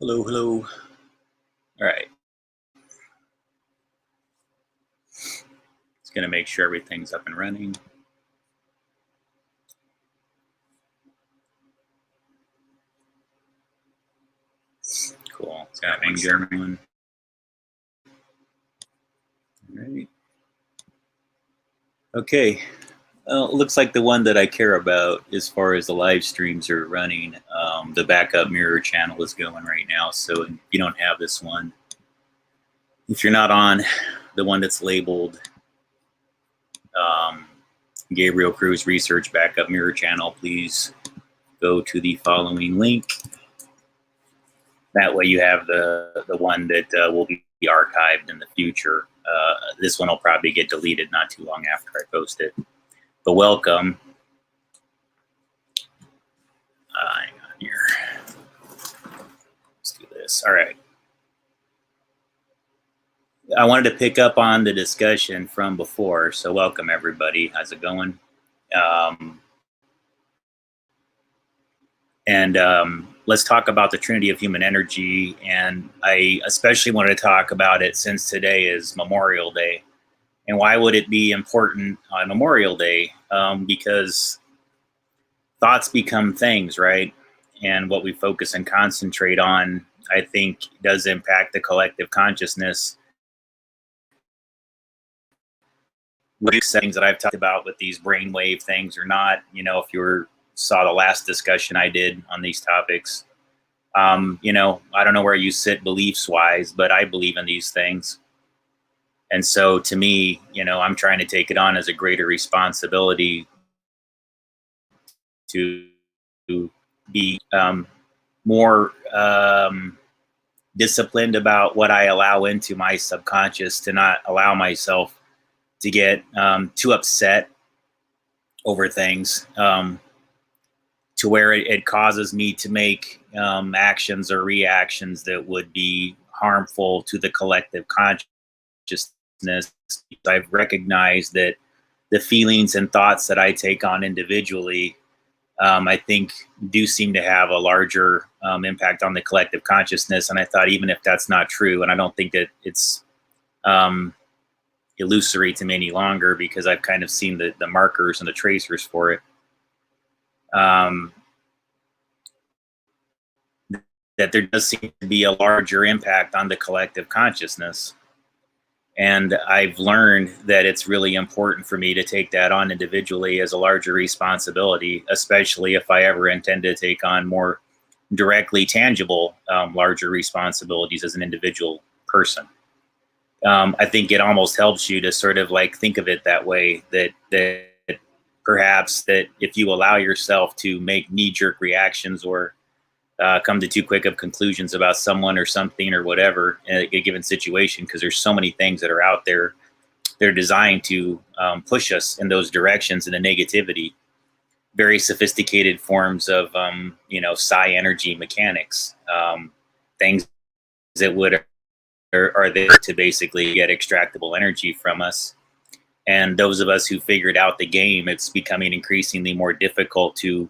Hello, hello. All right. Just going to make sure everything's up and running. Cool. It's happening, German. All right. Okay. Well, it looks like the one that I care about as far as the live streams are running, the backup mirror channel is going right now. So if you don't have this one, if you're not on the one that's labeled Gabriel Cruz Research Backup Mirror Channel, please go to the following link. That way you have the one that will be archived in the future. This one will probably get deleted not too long after I post it. But welcome. Hang on here. Let's do this. All right. I wanted to pick up on the discussion from before. So welcome, everybody. How's it going? Let's talk about the Trinity of human energy. And I especially wanted to talk about it since today is Memorial Day. And why would it be important on Memorial Day? Because thoughts become things, right? And what we focus and concentrate on, I think, does impact the collective consciousness. Things that I've talked about with these brainwave things or not, you know, if you saw the last discussion I did on these topics, you know, I don't know where you sit beliefs wise, but I believe in these things. And so to me, you know, I'm trying to take it on as a greater responsibility to be more disciplined about what I allow into my subconscious, to not allow myself to get too upset over things, to where it causes me to make actions or reactions that would be harmful to the collective consciousness. I've recognized that the feelings and thoughts that I take on individually, I think do seem to have a larger impact on the collective consciousness. And I thought, even if that's not true, and I don't think that it's illusory to me any longer, because I've kind of seen the markers and the tracers for it, that there does seem to be a larger impact on the collective consciousness. And I've learned that it's really important for me to take that on individually as a larger responsibility, especially if I ever intend to take on more directly tangible, larger responsibilities as an individual person. I think it almost helps you to sort of like think of it that way, that perhaps that if you allow yourself to make knee-jerk reactions or come to too quick of conclusions about someone or something or whatever in a given situation, because there's so many things that are out there, they're designed to push us in those directions, in the negativity, very sophisticated forms of, you know, psi energy mechanics, things that are there to basically get extractable energy from us. And those of us who figured out the game, it's becoming increasingly more difficult to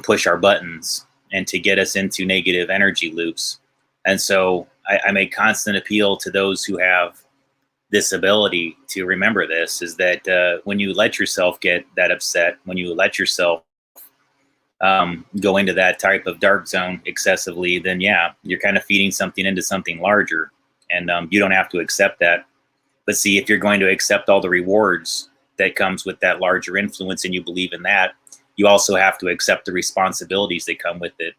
push our buttons and to get us into negative energy loops. And so I make constant appeal to those who have this ability to remember this, is that when you let yourself get that upset, when you let yourself go into that type of dark zone excessively, then yeah, you're kind of feeding something into something larger. And you don't have to accept that. But see, if you're going to accept all the rewards that comes with that larger influence, and you believe in that, you also have to accept the responsibilities that come with it.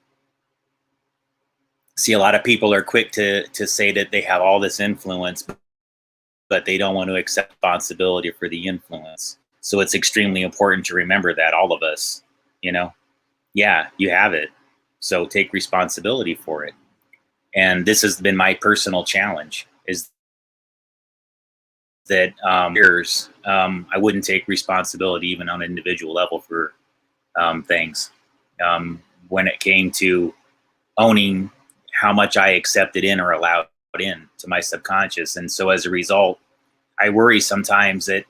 See, a lot of people are quick to say that they have all this influence, but they don't want to accept responsibility for the influence. So it's extremely important to remember that, all of us, you know, yeah, you have it. So take responsibility for it. And this has been my personal challenge, is that years I wouldn't take responsibility even on an individual level for things. When it came to owning how much I accepted in or allowed in to my subconscious. And so as a result, I worry sometimes that,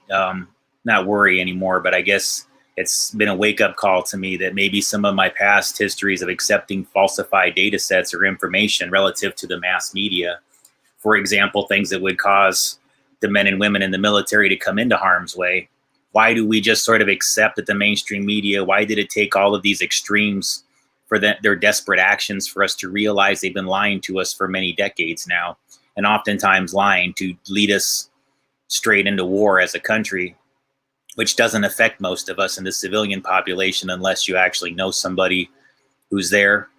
not worry anymore, but I guess it's been a wake-up call to me that maybe some of my past histories of accepting falsified data sets or information relative to the mass media, for example, things that would cause the men and women in the military to come into harm's way. Why do we just sort of accept that the mainstream media, why did it take all of these extremes for their desperate actions for us to realize they've been lying to us for many decades now, and oftentimes lying to lead us straight into war as a country, which doesn't affect most of us in the civilian population unless you actually know somebody who's there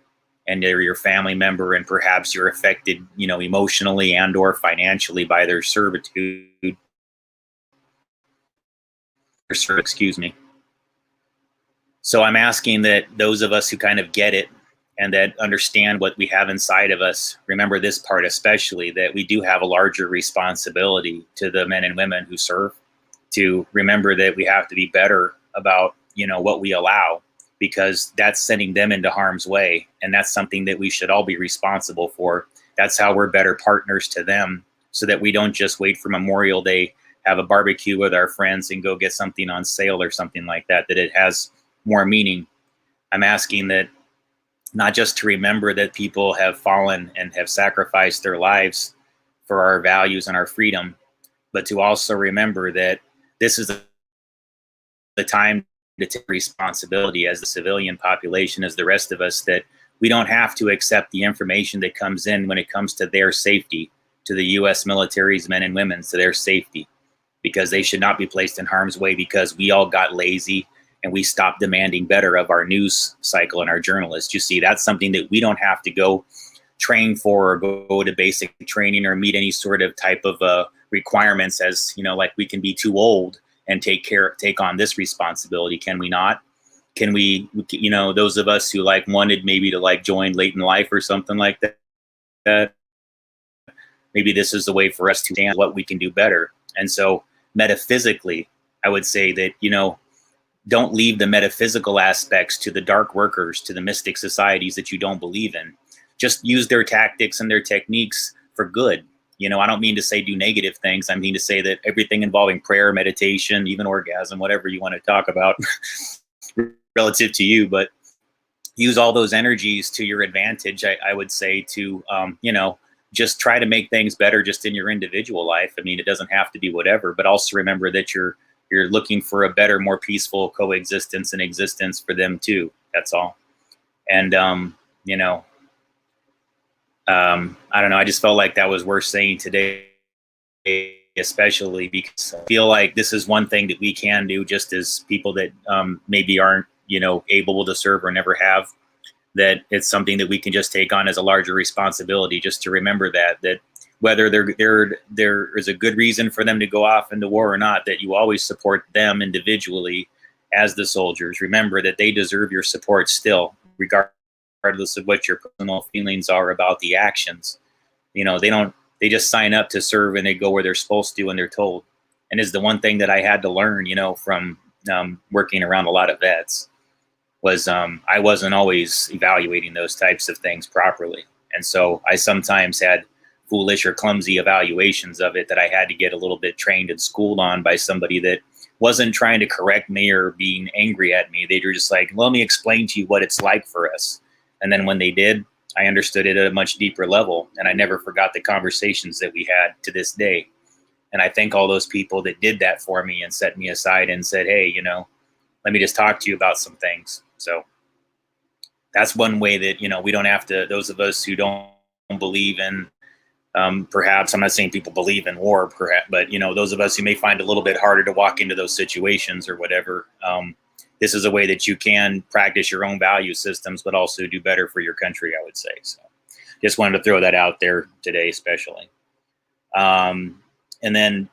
and they're your family member, and perhaps you're affected, emotionally and or financially by their servitude. Excuse me. So I'm asking that those of us who kind of get it and that understand what we have inside of us, remember this part especially, that we do have a larger responsibility to the men and women who serve, to remember that we have to be better about, what we allow, because that's sending them into harm's way. And that's something that we should all be responsible for. That's how we're better partners to them, so that we don't just wait for Memorial Day, have a barbecue with our friends and go get something on sale or something like that, that it has more meaning. I'm asking that not just to remember that people have fallen and have sacrificed their lives for our values and our freedom, but to also remember that this is the time to take responsibility as the civilian population, as the rest of us, that we don't have to accept the information that comes in when it comes to their safety, to the U.S. military's men and women, to their safety, because they should not be placed in harm's way because we all got lazy and we stopped demanding better of our news cycle and our journalists. You see, that's something that we don't have to go train for or go to basic training or meet any sort of type of requirements as, like we can be too old and take on this responsibility. Can we not? Can we, those of us who wanted maybe to join late in life or something like that, maybe this is the way for us to understand what we can do better. And so metaphysically, I would say that, don't leave the metaphysical aspects to the dark workers, to the mystic societies that you don't believe in. Just use their tactics and their techniques for good. I don't mean to say do negative things. I mean to say that everything involving prayer, meditation, even orgasm, whatever you want to talk about relative to you, but use all those energies to your advantage. I would say to, just try to make things better just in your individual life. I mean, it doesn't have to be whatever, but also remember that you're looking for a better, more peaceful coexistence and existence for them too. That's all. And, I don't know. I just felt like that was worth saying today, especially because I feel like this is one thing that we can do just as people that maybe aren't, able to serve or never have, that it's something that we can just take on as a larger responsibility, just to remember that whether there is a good reason for them to go off into war or not, that you always support them individually as the soldiers. Remember that they deserve your support still, regardless of what your personal feelings are about the actions. They just sign up to serve and they go where they're supposed to when they're told. And is the one thing that I had to learn, from working around a lot of vets, was I wasn't always evaluating those types of things properly. And so I sometimes had foolish or clumsy evaluations of it that I had to get a little bit trained and schooled on by somebody that wasn't trying to correct me or being angry at me. They were just like, let me explain to you what it's like for us. And then when they did, I understood it at a much deeper level. And I never forgot the conversations that we had to this day. And I thank all those people that did that for me and set me aside and said, hey, let me just talk to you about some things. So that's one way that, we don't have to, those of us who don't believe in, perhaps, I'm not saying people believe in war, perhaps, but, those of us who may find it a little bit harder to walk into those situations or whatever, this is a way that you can practice your own value systems, but also do better for your country, I would say. So just wanted to throw that out there today, especially. And then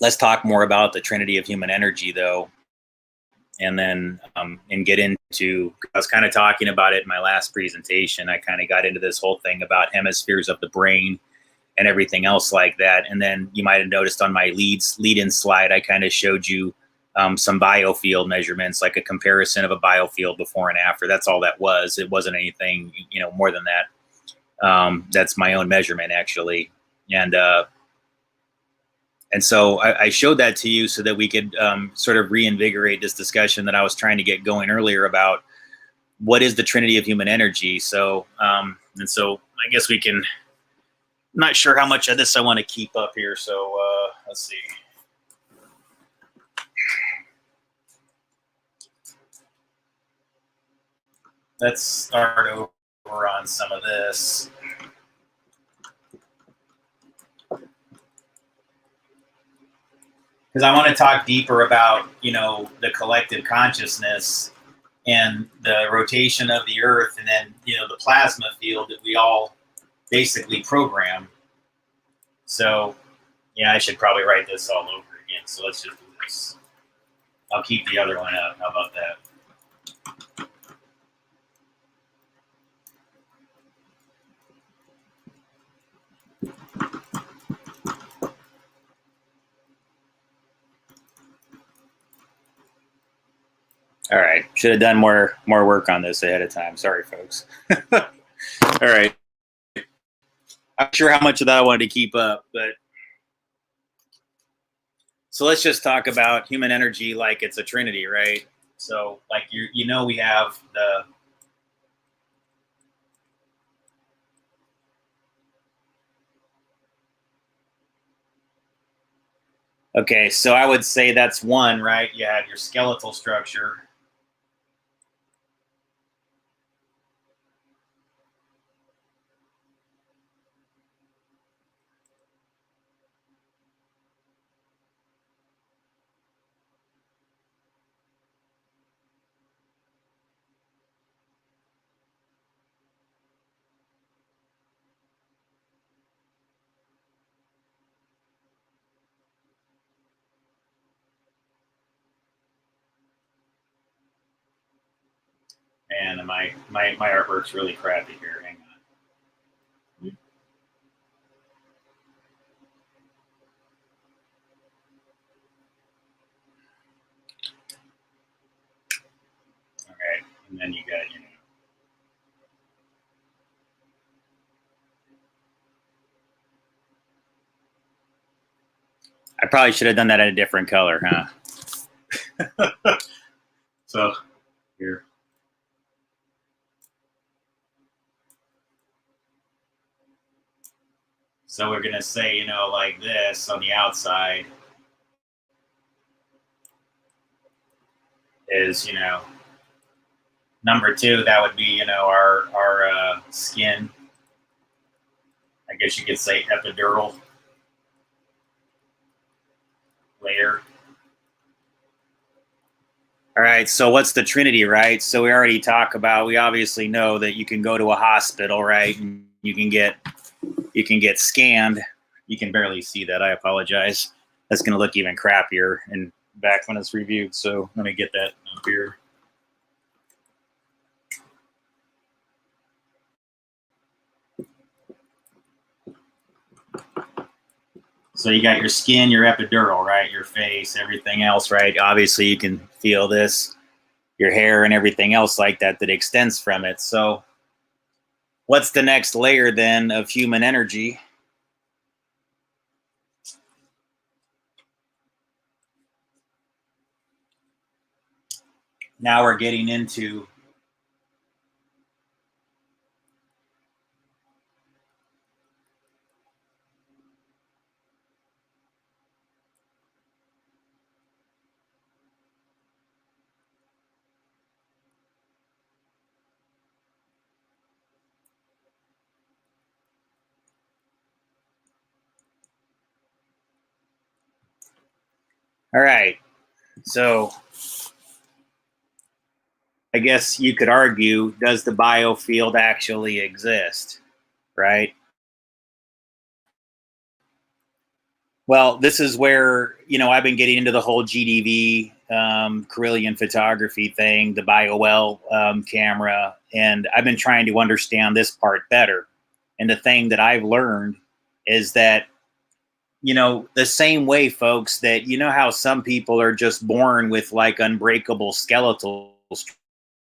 let's talk more about the Trinity of human energy, though. And then and get into, I was kind of talking about it in my last presentation. I kind of got into this whole thing about hemispheres of the brain and everything else like that. And then you might have noticed on my lead-in slide, I kind of showed you some biofield measurements, like a comparison of a biofield before and after. That's all that was. It wasn't anything, more than that. That's my own measurement, actually. And And so I showed that to you so that we could sort of reinvigorate this discussion that I was trying to get going earlier about what is the Trinity of human energy. So, and so I guess we can, I'm not sure how much of this I want to keep up here. So let's see. Let's start over on some of this. Because I want to talk deeper about, you know, the collective consciousness and the rotation of the earth, and then, you know, the plasma field that we all basically program. So, yeah, I should probably write this all over again. So let's just do this. I'll keep the other one up. How about that? All right. Should have done more work on this ahead of time. Sorry, folks. All right. I'm not sure how much of that I wanted to keep up, but so let's just talk about human energy like it's a trinity, right? So, like you know, we have the okay. So I would say that's one, right? You have your skeletal structure. And my artwork's really crappy here. Hang on. Okay, and then you got, you know. I probably should have done that in a different color, huh? So here. So we're gonna say, you know, like this on the outside is, you know, number two. That would be, you know, our skin. I guess you could say epidural layer. All right, so what's the Trinity, right? So we already talk about, we obviously know that you can go to a hospital, right? And you can get scanned. You can barely see that. I apologize. That's going to look even crappier in back when it's reviewed. So let me get that up here. So you got your skin, your epidural, right? Your face, everything else, right? Obviously, you can feel this, your hair and everything else like that that extends from it. So what's the next layer then of human energy? Now we're getting into all right. So I guess you could argue, does the biofield actually exist, right? Well, this is where, you know, I've been getting into the whole GDV, Carillion photography thing, the BioWell camera, and I've been trying to understand this part better. And the thing that I've learned is that, you know, the same way, folks, that you know how some people are just born with like unbreakable skeletal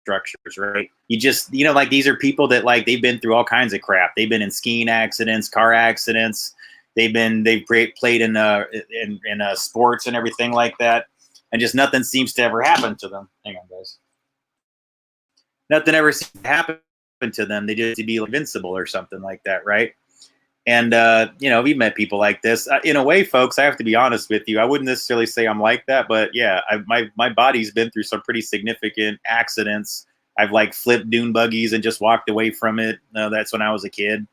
structures, right? You just, you know, like these are people that like they've been through all kinds of crap. They've been in skiing accidents, car accidents, they've played in sports and everything like that, and just nothing seems to ever happen to them. Hang on, guys. Nothing ever seems to happen to them. They just to be invincible or something like that, right? And you know, we've met people like this. In a way, folks, I have to be honest with you. I wouldn't necessarily say I'm like that, but yeah, my body's been through some pretty significant accidents. I've like flipped dune buggies and just walked away from it. That's when I was a kid.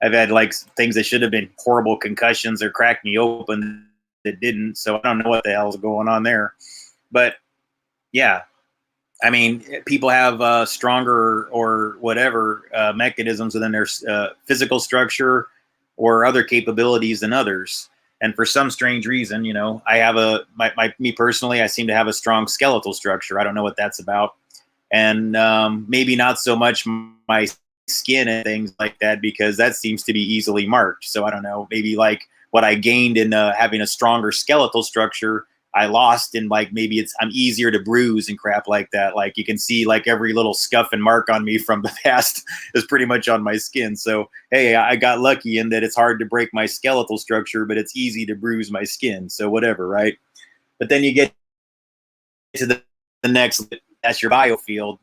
I've had like things that should have been horrible concussions or cracked me open that didn't. So I don't know what the hell's going on there. But yeah, I mean, people have stronger or whatever mechanisms within their physical structure or other capabilities than others. And for some strange reason, you know, I have me personally, I seem to have a strong skeletal structure. I don't know what that's about. And maybe not so much my skin and things like that, because that seems to be easily marked. So I don't know, maybe like what I gained in having a stronger skeletal structure, I lost in like, maybe I'm easier to bruise and crap like that. Like you can see like every little scuff and mark on me from the past is pretty much on my skin. So, hey, I got lucky in that it's hard to break my skeletal structure, but it's easy to bruise my skin. So whatever, right? But then you get to the next, that's your biofield.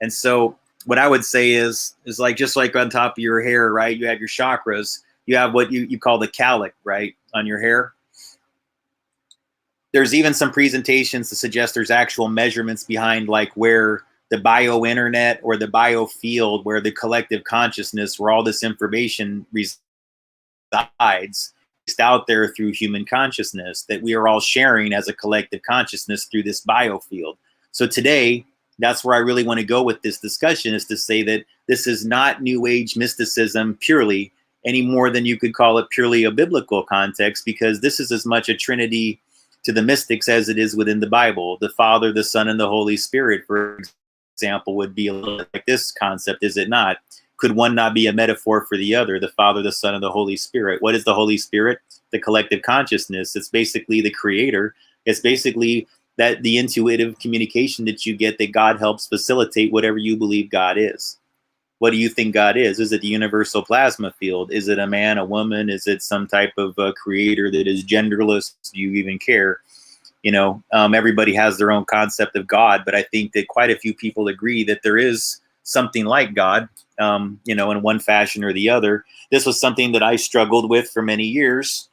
And so what I would say is like, just like on top of your hair, right? You have your chakras, you have what you call the calic, right? On your hair. There's even some presentations to suggest there's actual measurements behind like where the bio-internet or the biofield, where the collective consciousness, where all this information resides, is out there through human consciousness that we are all sharing as a collective consciousness through this biofield. So today, that's where I really want to go with this discussion, is to say that this is not New Age mysticism purely, any more than you could call it purely a biblical context, because this is as much a Trinity to the mystics as it is within the Bible. The Father, the Son, and the Holy Spirit, for example, would be a little bit like this concept, is it not? Could one not be a metaphor for the other? The Father, the Son, and the Holy Spirit. What is the Holy Spirit? The collective consciousness. It's basically the creator. It's basically that the intuitive communication that you get, that God helps facilitate whatever you believe God is. What do you think God is? Is it the universal plasma field? Is it a man, a woman? Is it some type of creator that is genderless? Do you even care? You know, everybody has their own concept of God, but I think that quite a few people agree that there is something like God, you know, in one fashion or the other. This was something that I struggled with for many years.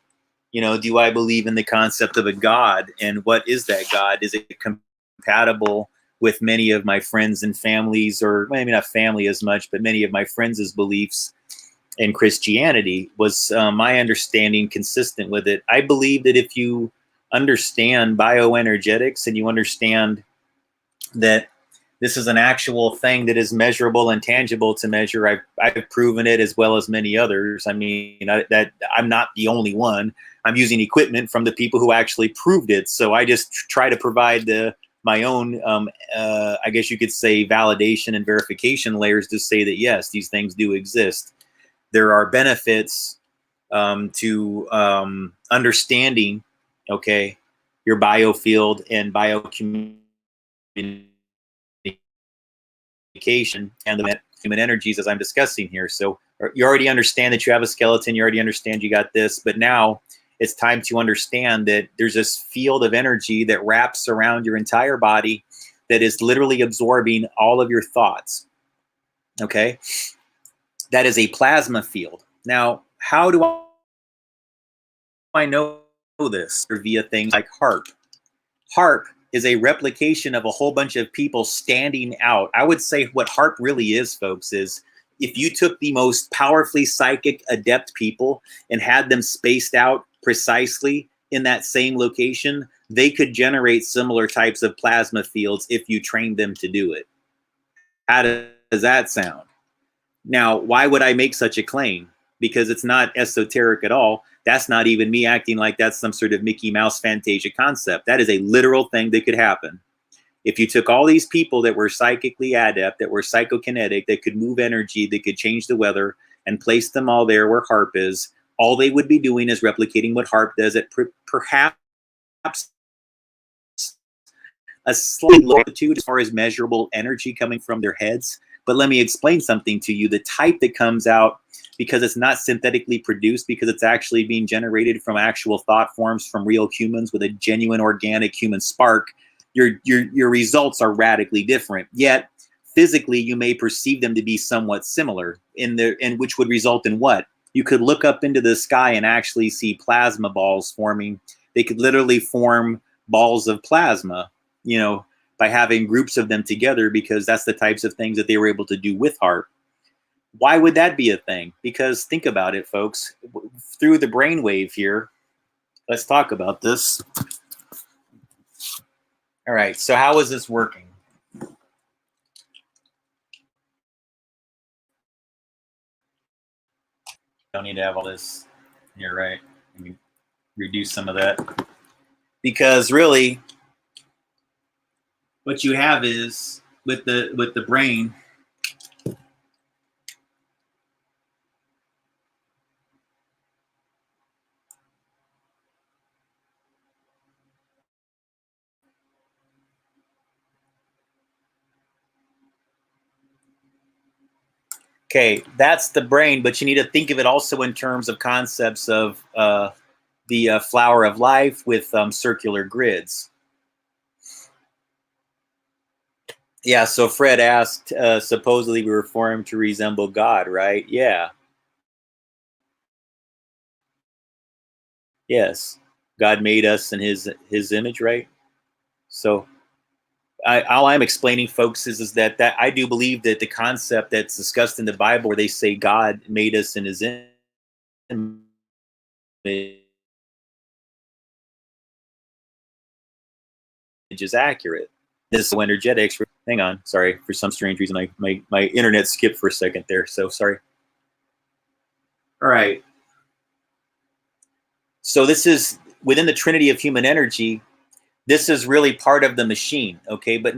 You know, do I believe in the concept of a God? And what is that God? Is it compatible with many of my friends and families, or maybe not family as much, but many of my friends' beliefs in Christianity? Was my understanding consistent with it? I believe that if you understand bioenergetics and you understand that this is an actual thing that is measurable and tangible to measure, I've proven it as well as many others. I mean, that I'm not the only one. I'm using equipment from the people who actually proved it. So I just try to provide my own, I guess you could say, validation and verification layers to say that, yes, these things do exist. There are benefits to understanding, okay, your biofield and biocommunication and the human energies as I'm discussing here. So you already understand that you have a skeleton. You already understand you got this. But now it's time to understand that there's this field of energy that wraps around your entire body that is literally absorbing all of your thoughts. Okay? That is a plasma field. Now, how do I know this? Via things like HARP. HARP is a replication of a whole bunch of people standing out. I would say what HARP really is, folks, is if you took the most powerfully psychic, adept people and had them spaced out precisely in that same location, they could generate similar types of plasma fields if you trained them to do it. How does that sound? Now, why would I make such a claim? Because it's not esoteric at all. That's not even me acting like that's some sort of Mickey Mouse Fantasia concept. That is a literal thing that could happen. If you took all these people that were psychically adept, that were psychokinetic, that could move energy, that could change the weather, and place them all there where HARP is, all they would be doing is replicating what HARP does at perhaps a slight low altitude as far as measurable energy coming from their heads. But let me explain something to you. The type that comes out because it's not synthetically produced, because it's actually being generated from actual thought forms from real humans with a genuine organic human spark, your results are radically different. Yet physically you may perceive them to be somewhat similar, and which would result in what? You could look up into the sky and actually see plasma balls forming. They could literally form balls of plasma, you know, by having groups of them together, because that's the types of things that they were able to do with HAARP. Why would that be a thing? Because think about it, folks. Through the brainwave here, let's talk about this. All right, so how is this working? Don't need to have all this here, right? Let me reduce some of that. Because really, what you have is with the brain, okay, that's the brain, but you need to think of it also in terms of concepts of the flower of life with circular grids. Yeah, so Fred asked, supposedly we were formed to resemble God, right? Yeah. Yes. God made us in his image, right? So all I'm explaining, folks, is that I do believe that the concept that's discussed in the Bible, where they say God made us in his image, is accurate. This is so energetics. Hang on, sorry, for some strange reason, my internet skipped for a second there, so sorry. All right. So this is within the Trinity of human energy. This is really part of the machine, okay, but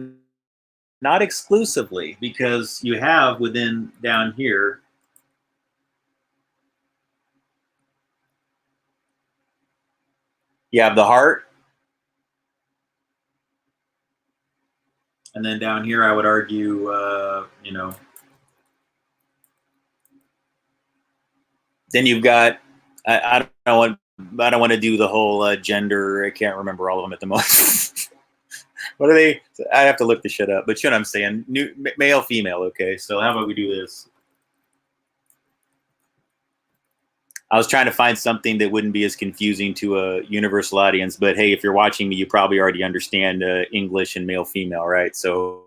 not exclusively, because you have within down here, you have the heart, and then down here I would argue, you know, then you've got, I don't want to do the whole gender. I can't remember all of them at the moment. What are they? I have to look this shit up. But you know what I'm saying? Male, female. Okay, so how about we do this? I was trying to find something that wouldn't be as confusing to a universal audience. But hey, if you're watching me, you probably already understand English and male, female, right? So,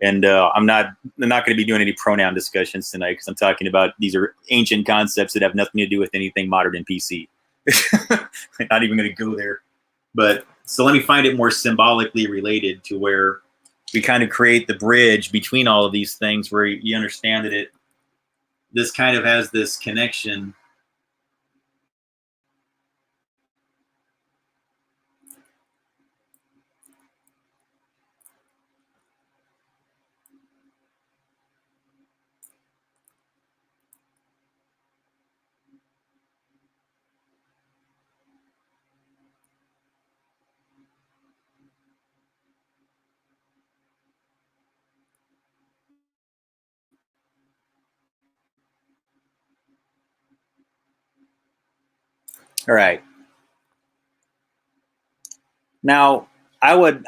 and I'm not going to be doing any pronoun discussions tonight, because I'm talking about, these are ancient concepts that have nothing to do with anything modern and PC. I'm not even going to go there. But so let me find it more symbolically related to where we kind of create the bridge between all of these things, where you understand that this kind of has this connection. All right. Now, I would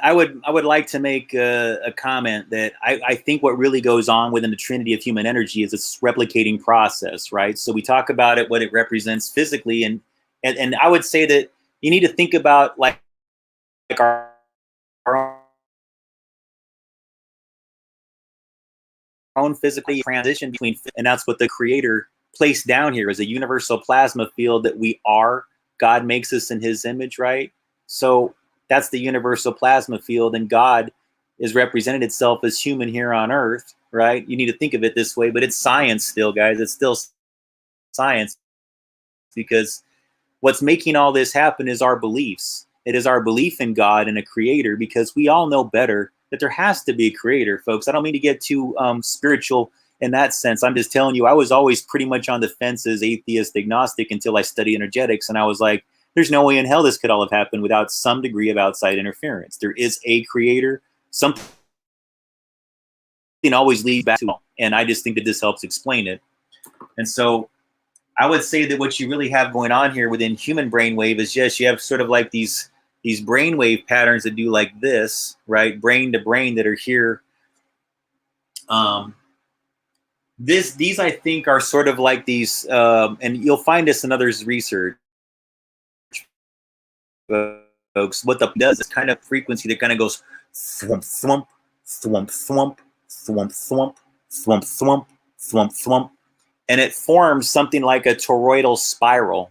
like to make a comment that I think what really goes on within the Trinity of human energy is this replicating process, right? So we talk about it, what it represents physically, and I would say that you need to think about like our own physically transition between, and that's what the Creator placed down here as a universal plasma field that we are. God makes us in his image, right? So that's the universal plasma field, and God is represented itself as human here on earth, right? You need to think of it this way, but it's science still, guys. It's still science, because what's making all this happen is our beliefs. It is our belief in God and a creator, because we all know better that there has to be a creator, folks. I don't mean to get too spiritual in that sense. I'm just telling you, I was always pretty much on the fence as atheist, agnostic, until I studied energetics, and I was like, there's no way in hell this could all have happened without some degree of outside interference. There is a creator. Something always leads back to, and I just think that this helps explain it. And so I would say that what you really have going on here within human brainwave is, yes, you have sort of like these brainwave patterns that do like this, right? Brain to brain that are here. These I think are sort of like these, and you'll find this in others' research, folks. What the does is kind of frequency that kind of goes thwump thwump, thwump thwump, thwump thwump, thwump thwump, thwump thwump, and it forms something like a toroidal spiral.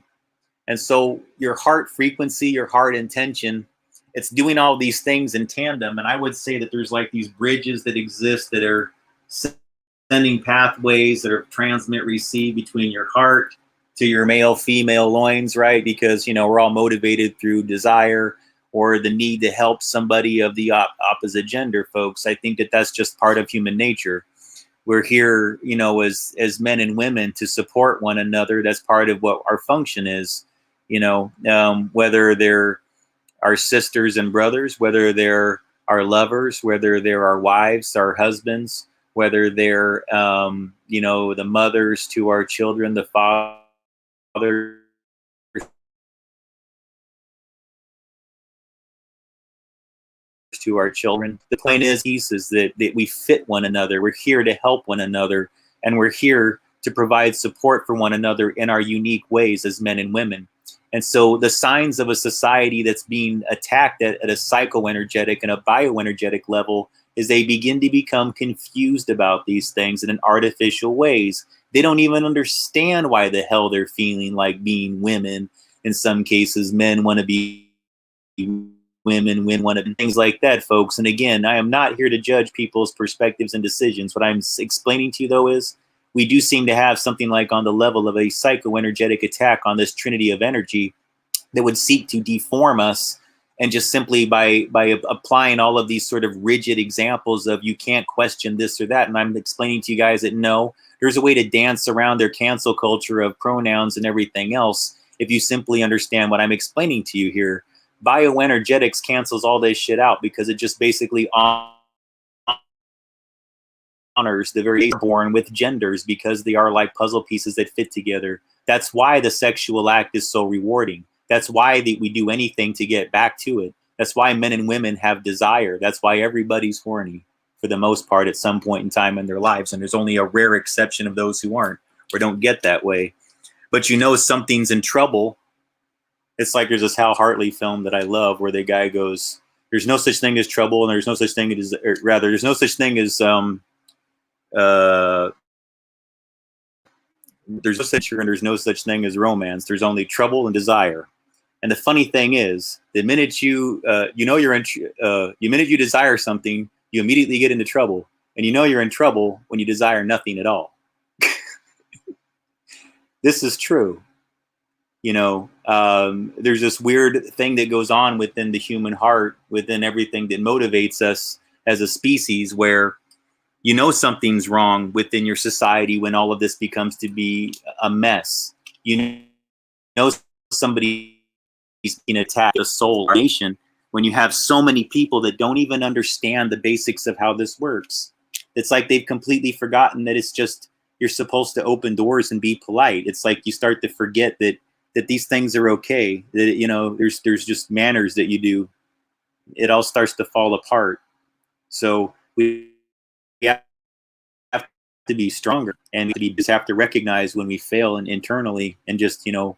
And so your heart frequency, your heart intention, it's doing all these things in tandem. And I would say that there's like these bridges that exist that are sending pathways that are transmit receive between your heart to your male female loins, right? Because, you know, we're all motivated through desire or the need to help somebody of the opposite gender, folks. I think that that's just part of human nature. We're here, you know, as men and women to support one another. That's part of what our function is, you know, whether they're our sisters and brothers, whether they're our lovers, whether they're our wives, our husbands, whether they're, you know, the mothers to our children, the fathers to our children. The point is that we fit one another. We're here to help one another, and we're here to provide support for one another in our unique ways as men and women. And so the signs of a society that's being attacked at a psychoenergetic and a bioenergetic level is they begin to become confused about these things in artificial ways. They don't even understand why the hell they're feeling like being women. In some cases, men want to be women, want to be things like that, folks. And again, I am not here to judge people's perspectives and decisions. What I'm explaining to you, though, is we do seem to have something like on the level of a psychoenergetic attack on this trinity of energy that would seek to deform us, and just simply by applying all of these sort of rigid examples of you can't question this or that. And I'm explaining to you guys that no, there's a way to dance around their cancel culture of pronouns and everything else if you simply understand what I'm explaining to you here. Bioenergetics cancels all this shit out because it just basically honors the very born with genders because they are like puzzle pieces that fit together. That's why the sexual act is so rewarding. That's why we do anything to get back to it. That's why men and women have desire. That's why everybody's horny for the most part at some point in time in their lives. And there's only a rare exception of those who aren't or don't get that way. But you know something's in trouble. It's like there's this Hal Hartley film that I love where the guy goes, there's no such thing as trouble, and there's no such thing as, or rather, there's no such thing as there's no such and there's no such thing as romance. There's only trouble and desire. And the funny thing is, the minute you the minute you desire something, you immediately get into trouble, and you know you're in trouble when you desire nothing at all. This is true. You know, there's this weird thing that goes on within the human heart, within everything that motivates us as a species, where you know something's wrong within your society when all of this becomes to be a mess. You know somebody's being attacked, a soul nation, when you have so many people that don't even understand the basics of how this works. It's like they've completely forgotten that it's just you're supposed to open doors and be polite. It's like you start to forget that these things are okay. That, you know, there's just manners that you do. It all starts to fall apart. So we have to be stronger, and we just have to recognize when we fail and internally, and just, you know,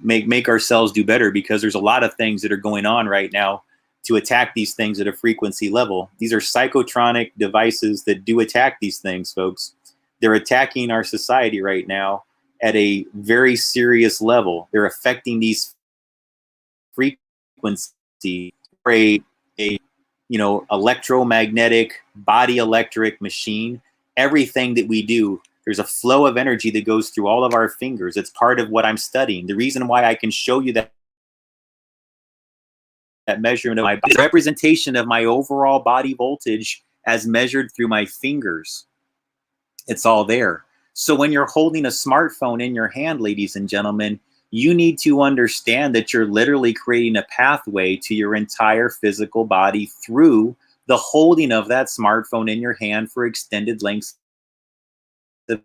make ourselves do better, because there's a lot of things that are going on right now to attack these things at a frequency level. These are psychotronic devices that do attack these things, folks. They're attacking our society right now at a very serious level. They're affecting these frequencies. A you know, electromagnetic body electric machine. Everything that we do, there's a flow of energy that goes through all of our fingers. It's part of what I'm studying. The reason why I can show you that measurement of my representation of my overall body voltage as measured through my fingers. It's all there. So when you're holding a smartphone in your hand, ladies and gentlemen, you need to understand that you're literally creating a pathway to your entire physical body through the holding of that smartphone in your hand for extended lengths of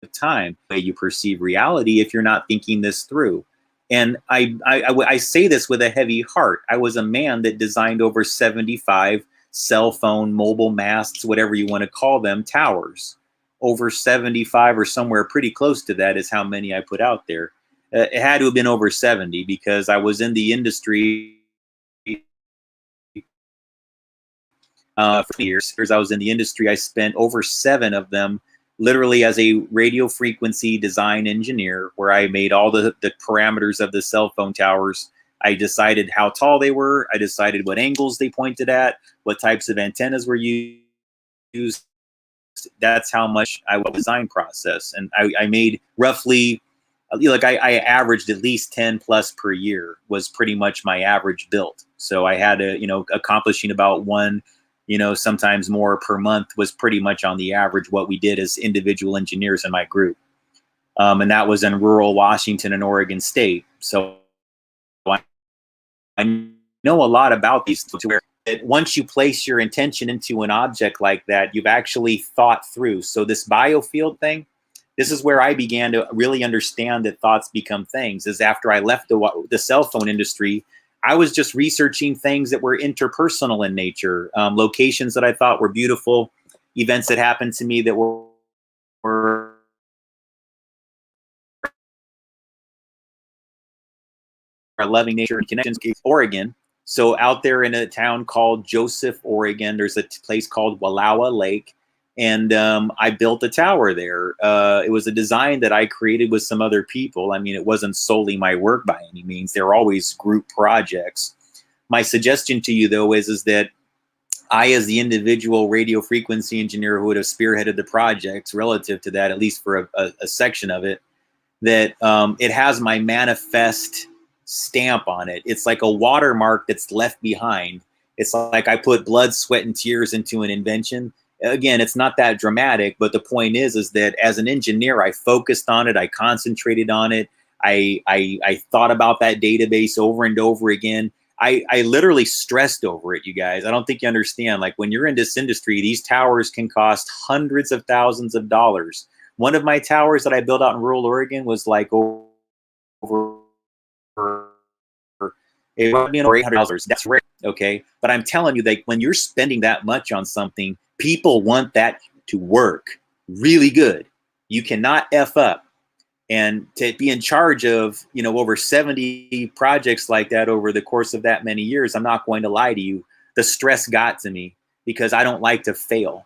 time, the way you perceive reality, if you're not thinking this through. And I say this with a heavy heart. I was a man that designed over 75 cell phone, mobile masts, whatever you want to call them, towers. Over 75 or somewhere pretty close to that is how many I put out there. It had to have been over 70 because I was in the industry for years. I was in the industry. I spent over 7 of them literally as a radio frequency design engineer, where I made all the parameters of the cell phone towers. I decided how tall they were. I decided what angles they pointed at, what types of antennas were used. That's how much I was design process. And I made roughly, like I averaged at least 10 plus per year was pretty much my average build. So I had to, accomplishing about one, sometimes more per month was pretty much on the average what we did as individual engineers in my group. And that was in rural Washington and Oregon State. So I know a lot about these, to where once you place your intention into an object like that, you've actually thought through. So this biofield thing, this is where I began to really understand that thoughts become things. Is after I left the cell phone industry, I was just researching things that were interpersonal in nature, locations that I thought were beautiful, events that happened to me that were loving nature and connections. Oregon. So out there in a town called Joseph, Oregon, there's a place called Wallowa Lake. And I built a tower there. It was a design that I created with some other people. I mean, it wasn't solely my work by any means. They're always group projects. My suggestion to you, though, is that I, as the individual radio frequency engineer who would have spearheaded the projects relative to that, at least for a section of it, that it has my manifest stamp on it. It's like a watermark that's left behind. It's like I put blood, sweat, and tears into an invention. Again, it's not that dramatic, but the point is that as an engineer, I focused on it. I concentrated on it. I thought about that database over and over again. I literally stressed over it, you guys. I don't think you understand. Like, when you're in this industry, these towers can cost hundreds of thousands of dollars. One of my towers that I built out in rural Oregon was like over it would be over $800. That's rare, okay? But I'm telling you, that when you're spending that much on something, people want that to work really good. You cannot F up. And to be in charge of, over 70 projects like that over the course of that many years, I'm not going to lie to you, the stress got to me because I don't like to fail.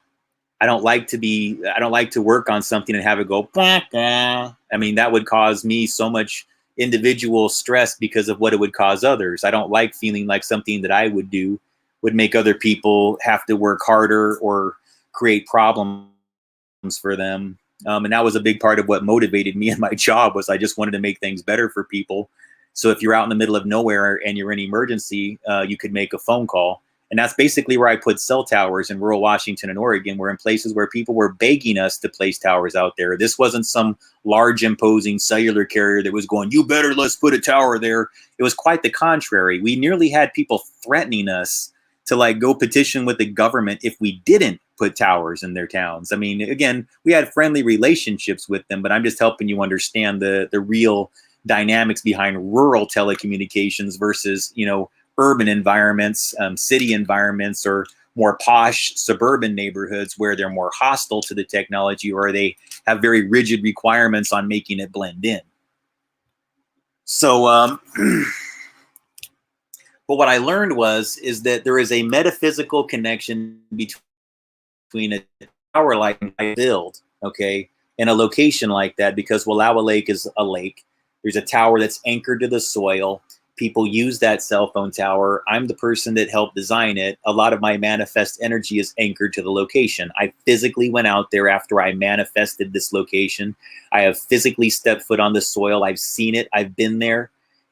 I don't like to work on something and have it go, bah, bah. I mean, that would cause me so much individual stress because of what it would cause others. I don't like feeling like something that I would do would make other people have to work harder or create problems for them. And that was a big part of what motivated me in my job, was I just wanted to make things better for people. So if you're out in the middle of nowhere and you're in an emergency, you could make a phone call. And that's basically where I put cell towers in rural Washington and Oregon, where in places where people were begging us to place towers out there. This wasn't some large imposing cellular carrier that was going, you better let's put a tower there. It was quite the contrary. We nearly had people threatening us to like go petition with the government if we didn't put towers in their towns. I mean, again, we had friendly relationships with them, but I'm just helping you understand the real dynamics behind rural telecommunications versus, urban environments, city environments, or more posh suburban neighborhoods where they're more hostile to the technology, or they have very rigid requirements on making it blend in. So, but what I learned is that there is a metaphysical connection between a tower like I build, okay, and a location like that, because Wallowa Lake is a lake. There's a tower that's anchored to the soil. People use that cell phone tower. I'm the person that helped design it. A lot of my manifest energy is anchored to the location. I physically went out there after I manifested this location. I have physically stepped foot on the soil. I've seen it. I've been there.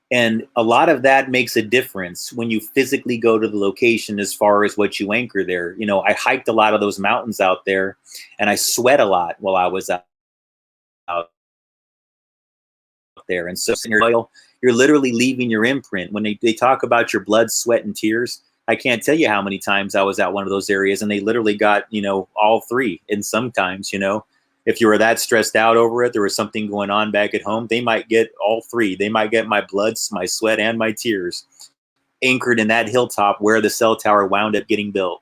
And a lot of that makes a difference when you physically go to the location as far as what you anchor there. I hiked a lot of those mountains out there, and I sweat a lot while I was out there. And so you're literally leaving your imprint. When they talk about your blood, sweat, and tears, I can't tell you how many times I was at one of those areas and they literally got, all three. And sometimes, If you were that stressed out over it, there was something going on back at home, they might get all three. They might get my blood, my sweat, and my tears anchored in that hilltop where the cell tower wound up getting built.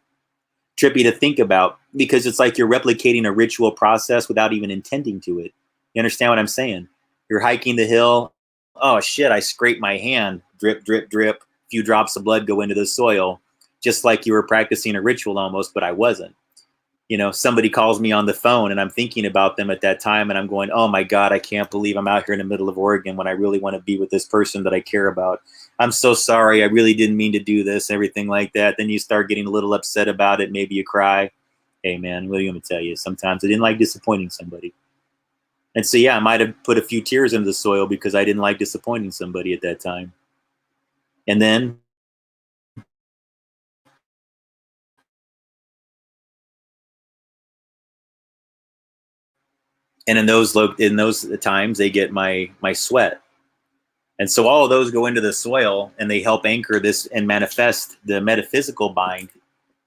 Trippy to think about, because it's like you're replicating a ritual process without even intending to it. You understand what I'm saying? You're hiking the hill. Oh shit, I scraped my hand. Drip, drip, drip. A few drops of blood go into the soil. Just like you were practicing a ritual almost, but I wasn't. You know, somebody calls me on the phone and I'm thinking about them at that time and I'm going, oh my God, I can't believe I'm out here in the middle of Oregon when I really want to be with this person that I care about. I'm so sorry. I really didn't mean to do this, everything like that. Then you start getting a little upset about it. Maybe you cry. Hey man, what are you going to tell you? Sometimes I didn't like disappointing somebody. And so, yeah, I might have put a few tears into the soil because I didn't like disappointing somebody at that time. And then in those times, they get my sweat. And so all of those go into the soil and they help anchor this and manifest the metaphysical bind,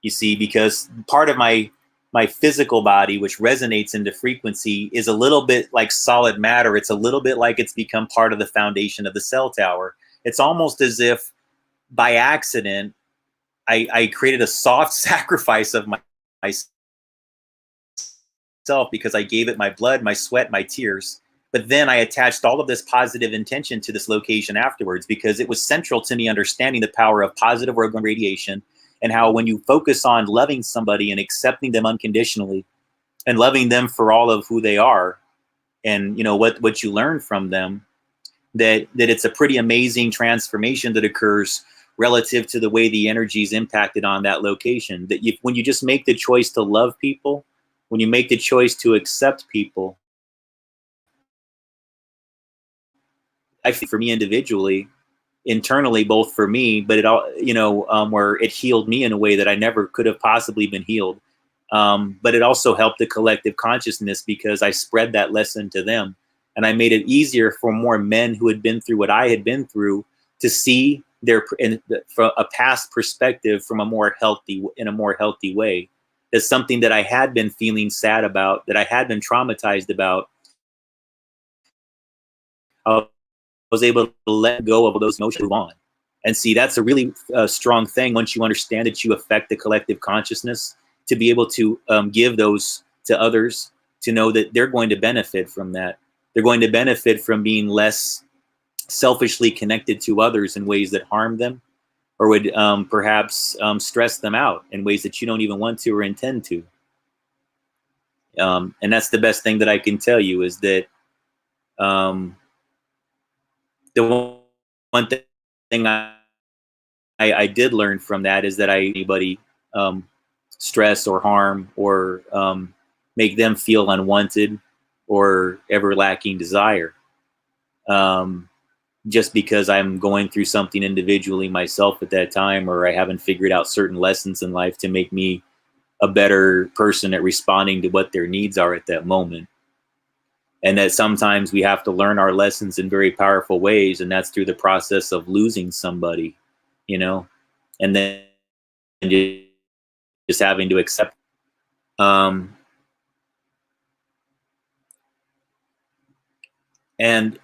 you see, because part of my physical body, which resonates into frequency, is a little bit like solid matter. It's a little bit like it's become part of the foundation of the cell tower. It's almost as if by accident, I created a soft sacrifice of myself because I gave it my blood, my sweat, my tears. But then I attached all of this positive intention to this location afterwards because it was central to me understanding the power of positive orgone radiation and how when you focus on loving somebody and accepting them unconditionally and loving them for all of who they are and, you know, what you learn from them, that it's a pretty amazing transformation that occurs relative to the way the energy is impacted on that location. That when you just make the choice to love people, when you make the choice to accept people, I think for me individually, internally, both for me, but it all, you know, where it healed me in a way that I never could have possibly been healed. But it also helped the collective consciousness because I spread that lesson to them. And I made it easier for more men who had been through what I had been through to see from a past perspective from in a more healthy way. That's something that I had been feeling sad about, that I had been traumatized about. I was able to let go of those emotions, move on. And see, that's a really strong thing once you understand that you affect the collective consciousness, to be able to give those to others, to know that they're going to benefit from that. They're going to benefit from being less selfishly connected to others in ways that harm them or would perhaps stress them out in ways that you don't even want to or intend to. And that's the best thing that I can tell you is that the one thing I did learn from that is that anybody stress or harm or make them feel unwanted or ever lacking desire. Just because I'm going through something individually myself at that time, or I haven't figured out certain lessons in life to make me a better person at responding to what their needs are at that moment. And that sometimes we have to learn our lessons in very powerful ways, and that's through the process of losing somebody, you know, and then just having to accept. And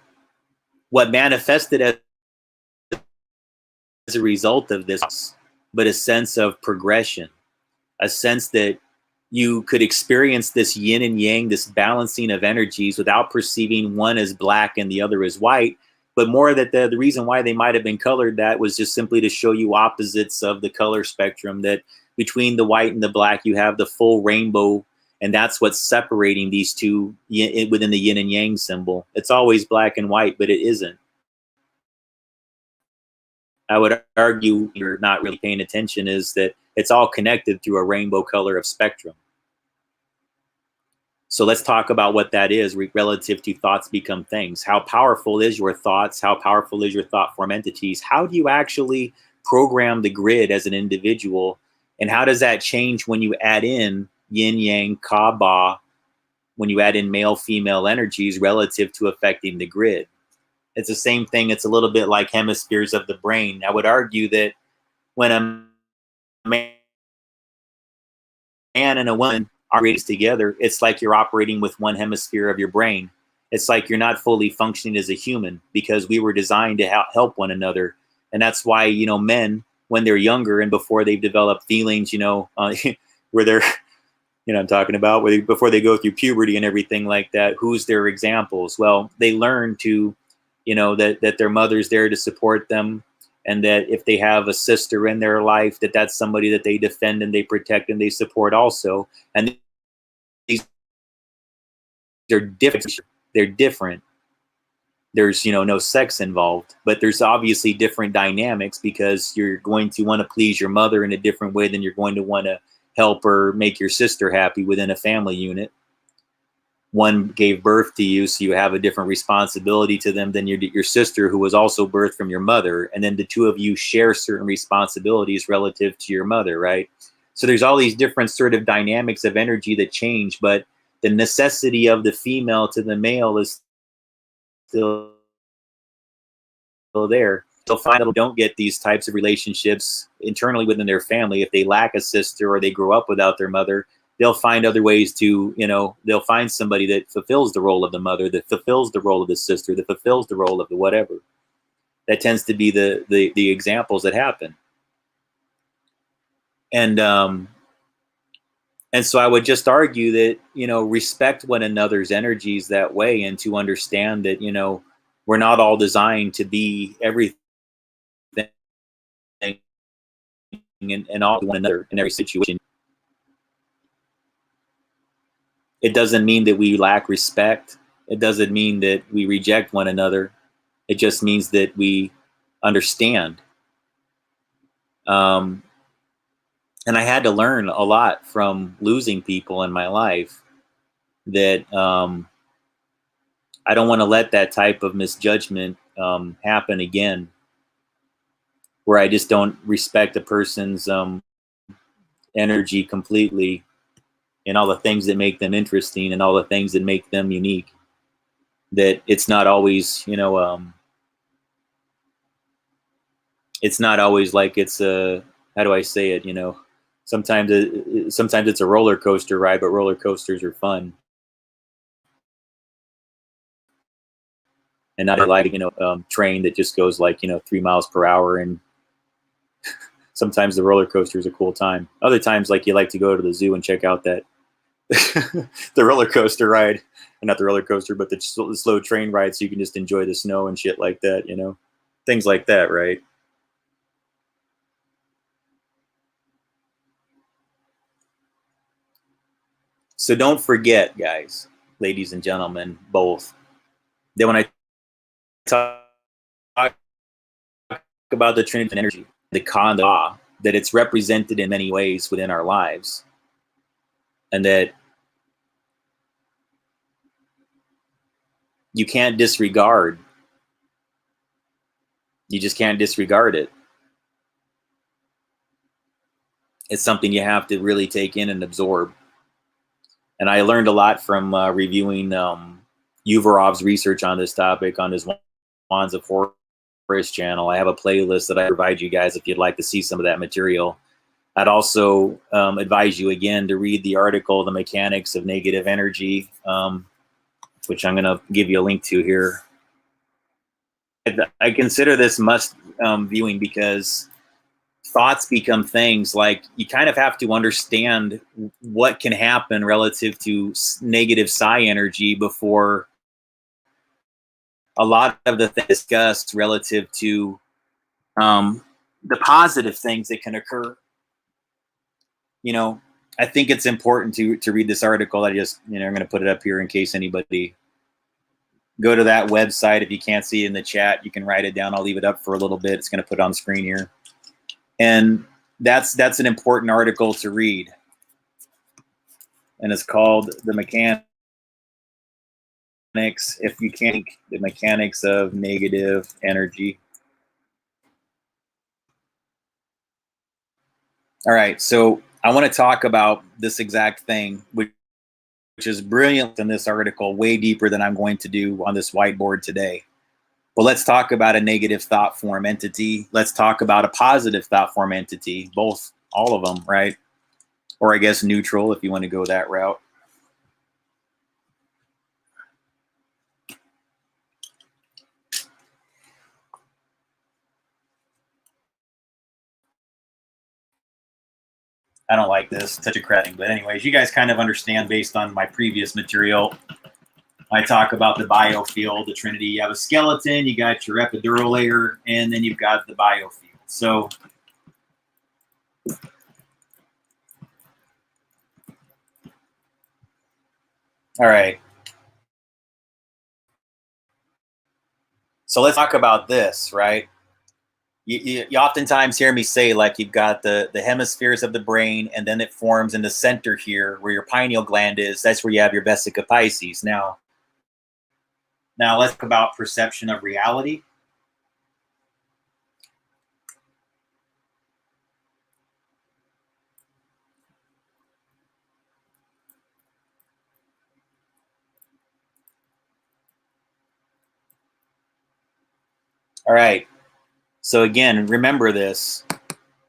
what manifested as a result of this, but a sense of progression, a sense that you could experience this yin and yang, this balancing of energies without perceiving one as black and the other as white, but more that the reason why they might have been colored that was just simply to show you opposites of the color spectrum, that between the white and the black, you have the full rainbow, and that's what's separating these two within the yin and yang symbol. It's always black and white, but it isn't. I would argue you're not really paying attention is that it's all connected through a rainbow color of spectrum. So let's talk about what that is relative to thoughts become things. How powerful is your thoughts? How powerful is your thought form entities? How do you actually program the grid as an individual? And how does that change when you add in yin, yang, ka, ba, when you add in male, female energies relative to affecting the grid? It's the same thing. It's a little bit like hemispheres of the brain. I would argue that when a man and a woman operating together, it's like you're operating with one hemisphere of your brain. It's like you're not fully functioning as a human, because we were designed to help one another. And that's why, you know, men, when they're younger and before they've developed feelings, you know, where they're, you know, I'm talking about before they go through puberty and everything like that, who's their examples? Well, they learn to, you know, that their mother's there to support them, and that if they have a sister in their life, that's somebody that they defend and they protect and they support also. And these are different. They're different. There's, you know, no sex involved, but there's obviously different dynamics, because you're going to want to please your mother in a different way than you're going to want to help or make your sister happy within a family unit. One gave birth to you, so you have a different responsibility to them than your sister, who was also birthed from your mother. And then the two of you share certain responsibilities relative to your mother, right? So there's all these different sort of dynamics of energy that change, but the necessity of the female to the male is still there. They'll find that they don't get these types of relationships internally within their family if they lack a sister or they grow up without their mother. They'll find other ways to, you know, they'll find somebody that fulfills the role of the mother, that fulfills the role of the sister, that fulfills the role of the whatever. That tends to be the examples that happen. And so I would just argue that, you know, respect one another's energies that way, and to understand that, you know, we're not all designed to be everything and all one another in every situation. It doesn't mean that we lack respect. It doesn't mean that we reject one another. It just means that we understand. And I had to learn a lot from losing people in my life, that I don't want to let that type of misjudgment happen again, where I just don't respect a person's energy completely, and all the things that make them interesting and all the things that make them unique. That it's not always, you know, it's not always like it's a, how do I say it, you know, sometimes it's a roller coaster ride, but roller coasters are fun. And not like, you know, train that just goes like, you know, 3 miles per hour. And sometimes the roller coaster is a cool time. Other times, like, you like to go to the zoo and check out that the roller coaster ride, and not the roller coaster, but the slow train ride, so you can just enjoy the snow and shit like that, you know, things like that, right? So don't forget, guys, ladies and gentlemen, both, that when I talk about the Trinity energy, the Kanda, that it's represented in many ways within our lives, and that you can't disregard. You just can't disregard it. It's something you have to really take in and absorb. And I learned a lot from reviewing Uvarov's research on this topic on his Wands of Forest channel. I have a playlist that I provide you guys if you'd like to see some of that material. I'd also advise you again to read the article, The Mechanics of Negative Energy, which I'm going to give you a link to here. I consider this must viewing, because thoughts become things. Like, you kind of have to understand what can happen relative to negative psi energy before a lot of the things discussed relative to the positive things that can occur. You know, I think it's important to read this article. I just, you know, I'm going to put it up here in case anybody go to that website. If you can't see it in the chat, you can write it down. I'll leave it up for a little bit. It's going to put it on screen here. And that's an important article to read. And it's called The Mechanics, if you can't, The Mechanics of Negative Energy. All right, so I want to talk about this exact thing, which is brilliant in this article, way deeper than I'm going to do on this whiteboard today. But let's talk about a negative thought form entity. Let's talk about a positive thought form entity, both, all of them, right? or I guess neutral if you want to go that route. I don't like this, such a crap. But anyways, you guys kind of understand based on my previous material. I talk about the biofield, the Trinity. You have a skeleton, you got your epidural layer, and then you've got the biofield. So all right. So let's talk about this, right? You oftentimes hear me say, like, you've got the hemispheres of the brain, and then it forms in the center here where your pineal gland is. That's where you have your vesica piscis. Now let's talk about perception of reality. All right. So again, remember this: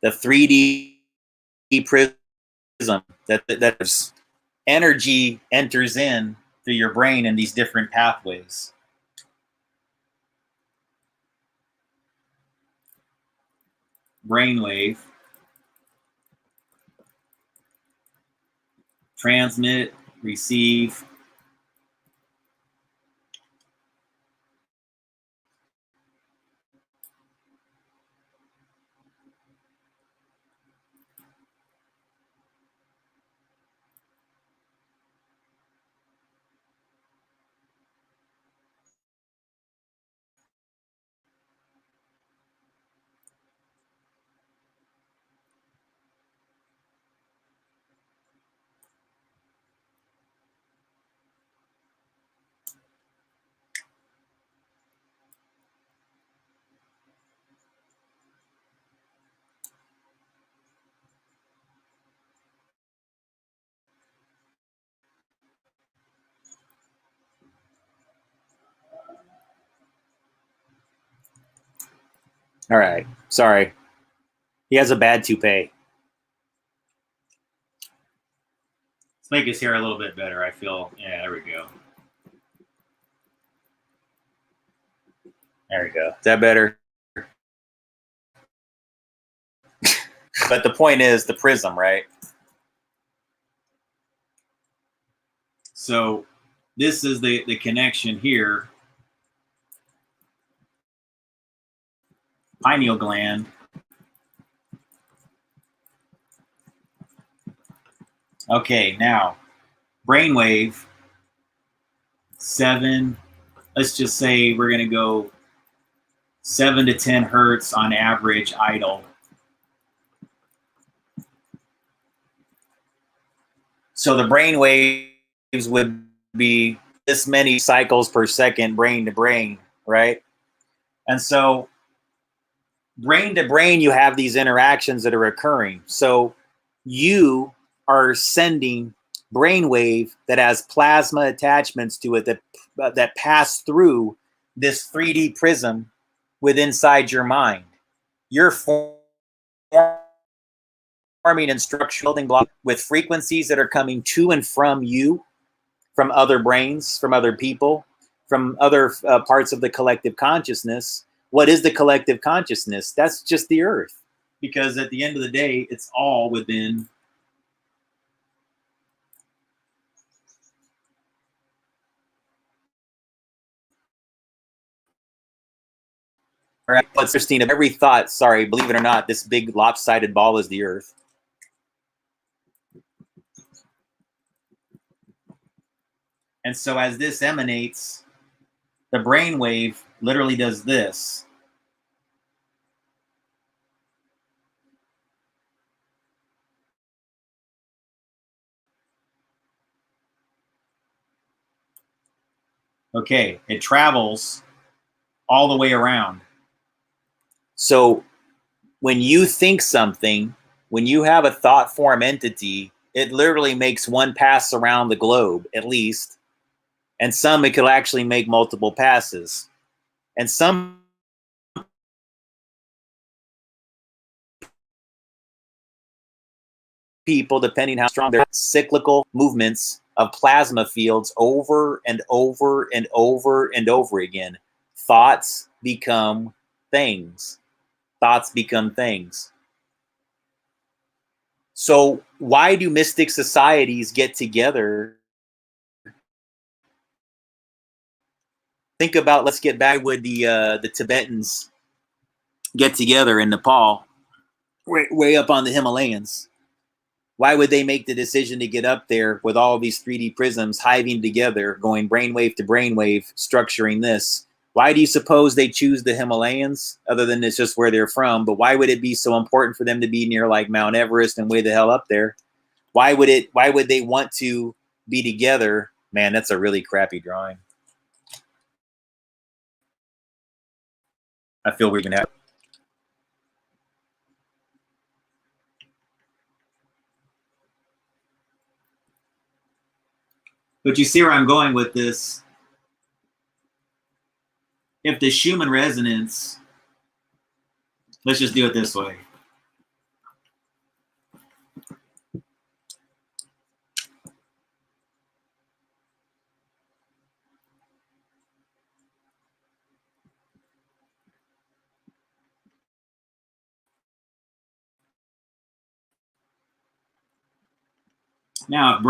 the 3D prism that energy enters in through your brain in these different pathways. Brainwave, transmit, receive. All right. Sorry. He has a bad toupee. Let's make his hair a little bit better. I feel, yeah, there we go. There we go. Is that better? But the point is the prism, right? So this is the connection here. Pineal gland. Okay, now brainwave 7. Let's just say we're going to go 7 to 10 hertz on average idle. So the brain waves would be this many cycles per second, brain to brain, right? And so brain to brain, you have these interactions that are occurring. So you are sending brainwave that has plasma attachments to it that pass through this 3D prism with inside your mind. You're forming and structure building blocks with frequencies that are coming to and from you, from other brains, from other people, from other parts of the collective consciousness. What is the collective consciousness? That's just the earth. Because at the end of the day, it's all within. What's interesting of every thought, sorry, believe it or not, this big lopsided ball is the earth. And so as this emanates, the brainwave literally does this. Okay, it travels all the way around. So when you think something, when you have a thought form entity, it literally makes one pass around the globe, at least. And some, it could actually make multiple passes. And some people, depending how strong they're, cyclical movements of plasma fields over and over and over and over again. Thoughts become things. Thoughts become things. So why do mystic societies get together? Think about, let's get back with the Tibetans get together in Nepal, way up on the Himalayas. Why would they make the decision to get up there with all these 3D prisms hiving together, going brainwave to brainwave, structuring this? Why do you suppose they choose the Himalayas, other than it's just where they're from? But why would it be so important for them to be near like Mount Everest and way the hell up there? Why would they want to be together? Man, that's a really crappy drawing. I feel we're gonna have. But you see where I'm going with this. If the Schumann resonance, let's just do it this way. Now, if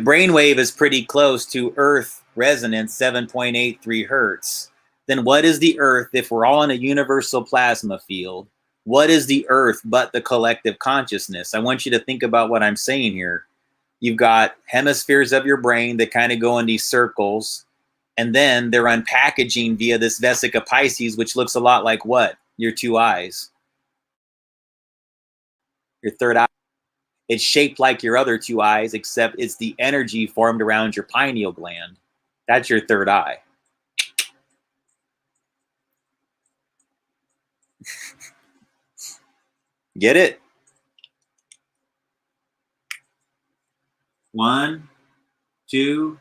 brainwave is pretty close to Earth resonance, 7.83 hertz, then what is the Earth if we're all in a universal plasma field? What is the Earth but the collective consciousness? I want you to think about what I'm saying here. You've got hemispheres of your brain that kind of go in these circles, and then they're unpackaging via this vesica Pisces, which looks a lot like what? Your two eyes. Your third eye. It's shaped like your other two eyes, except it's the energy formed around your pineal gland. That's your third eye. Get it? 1, 2,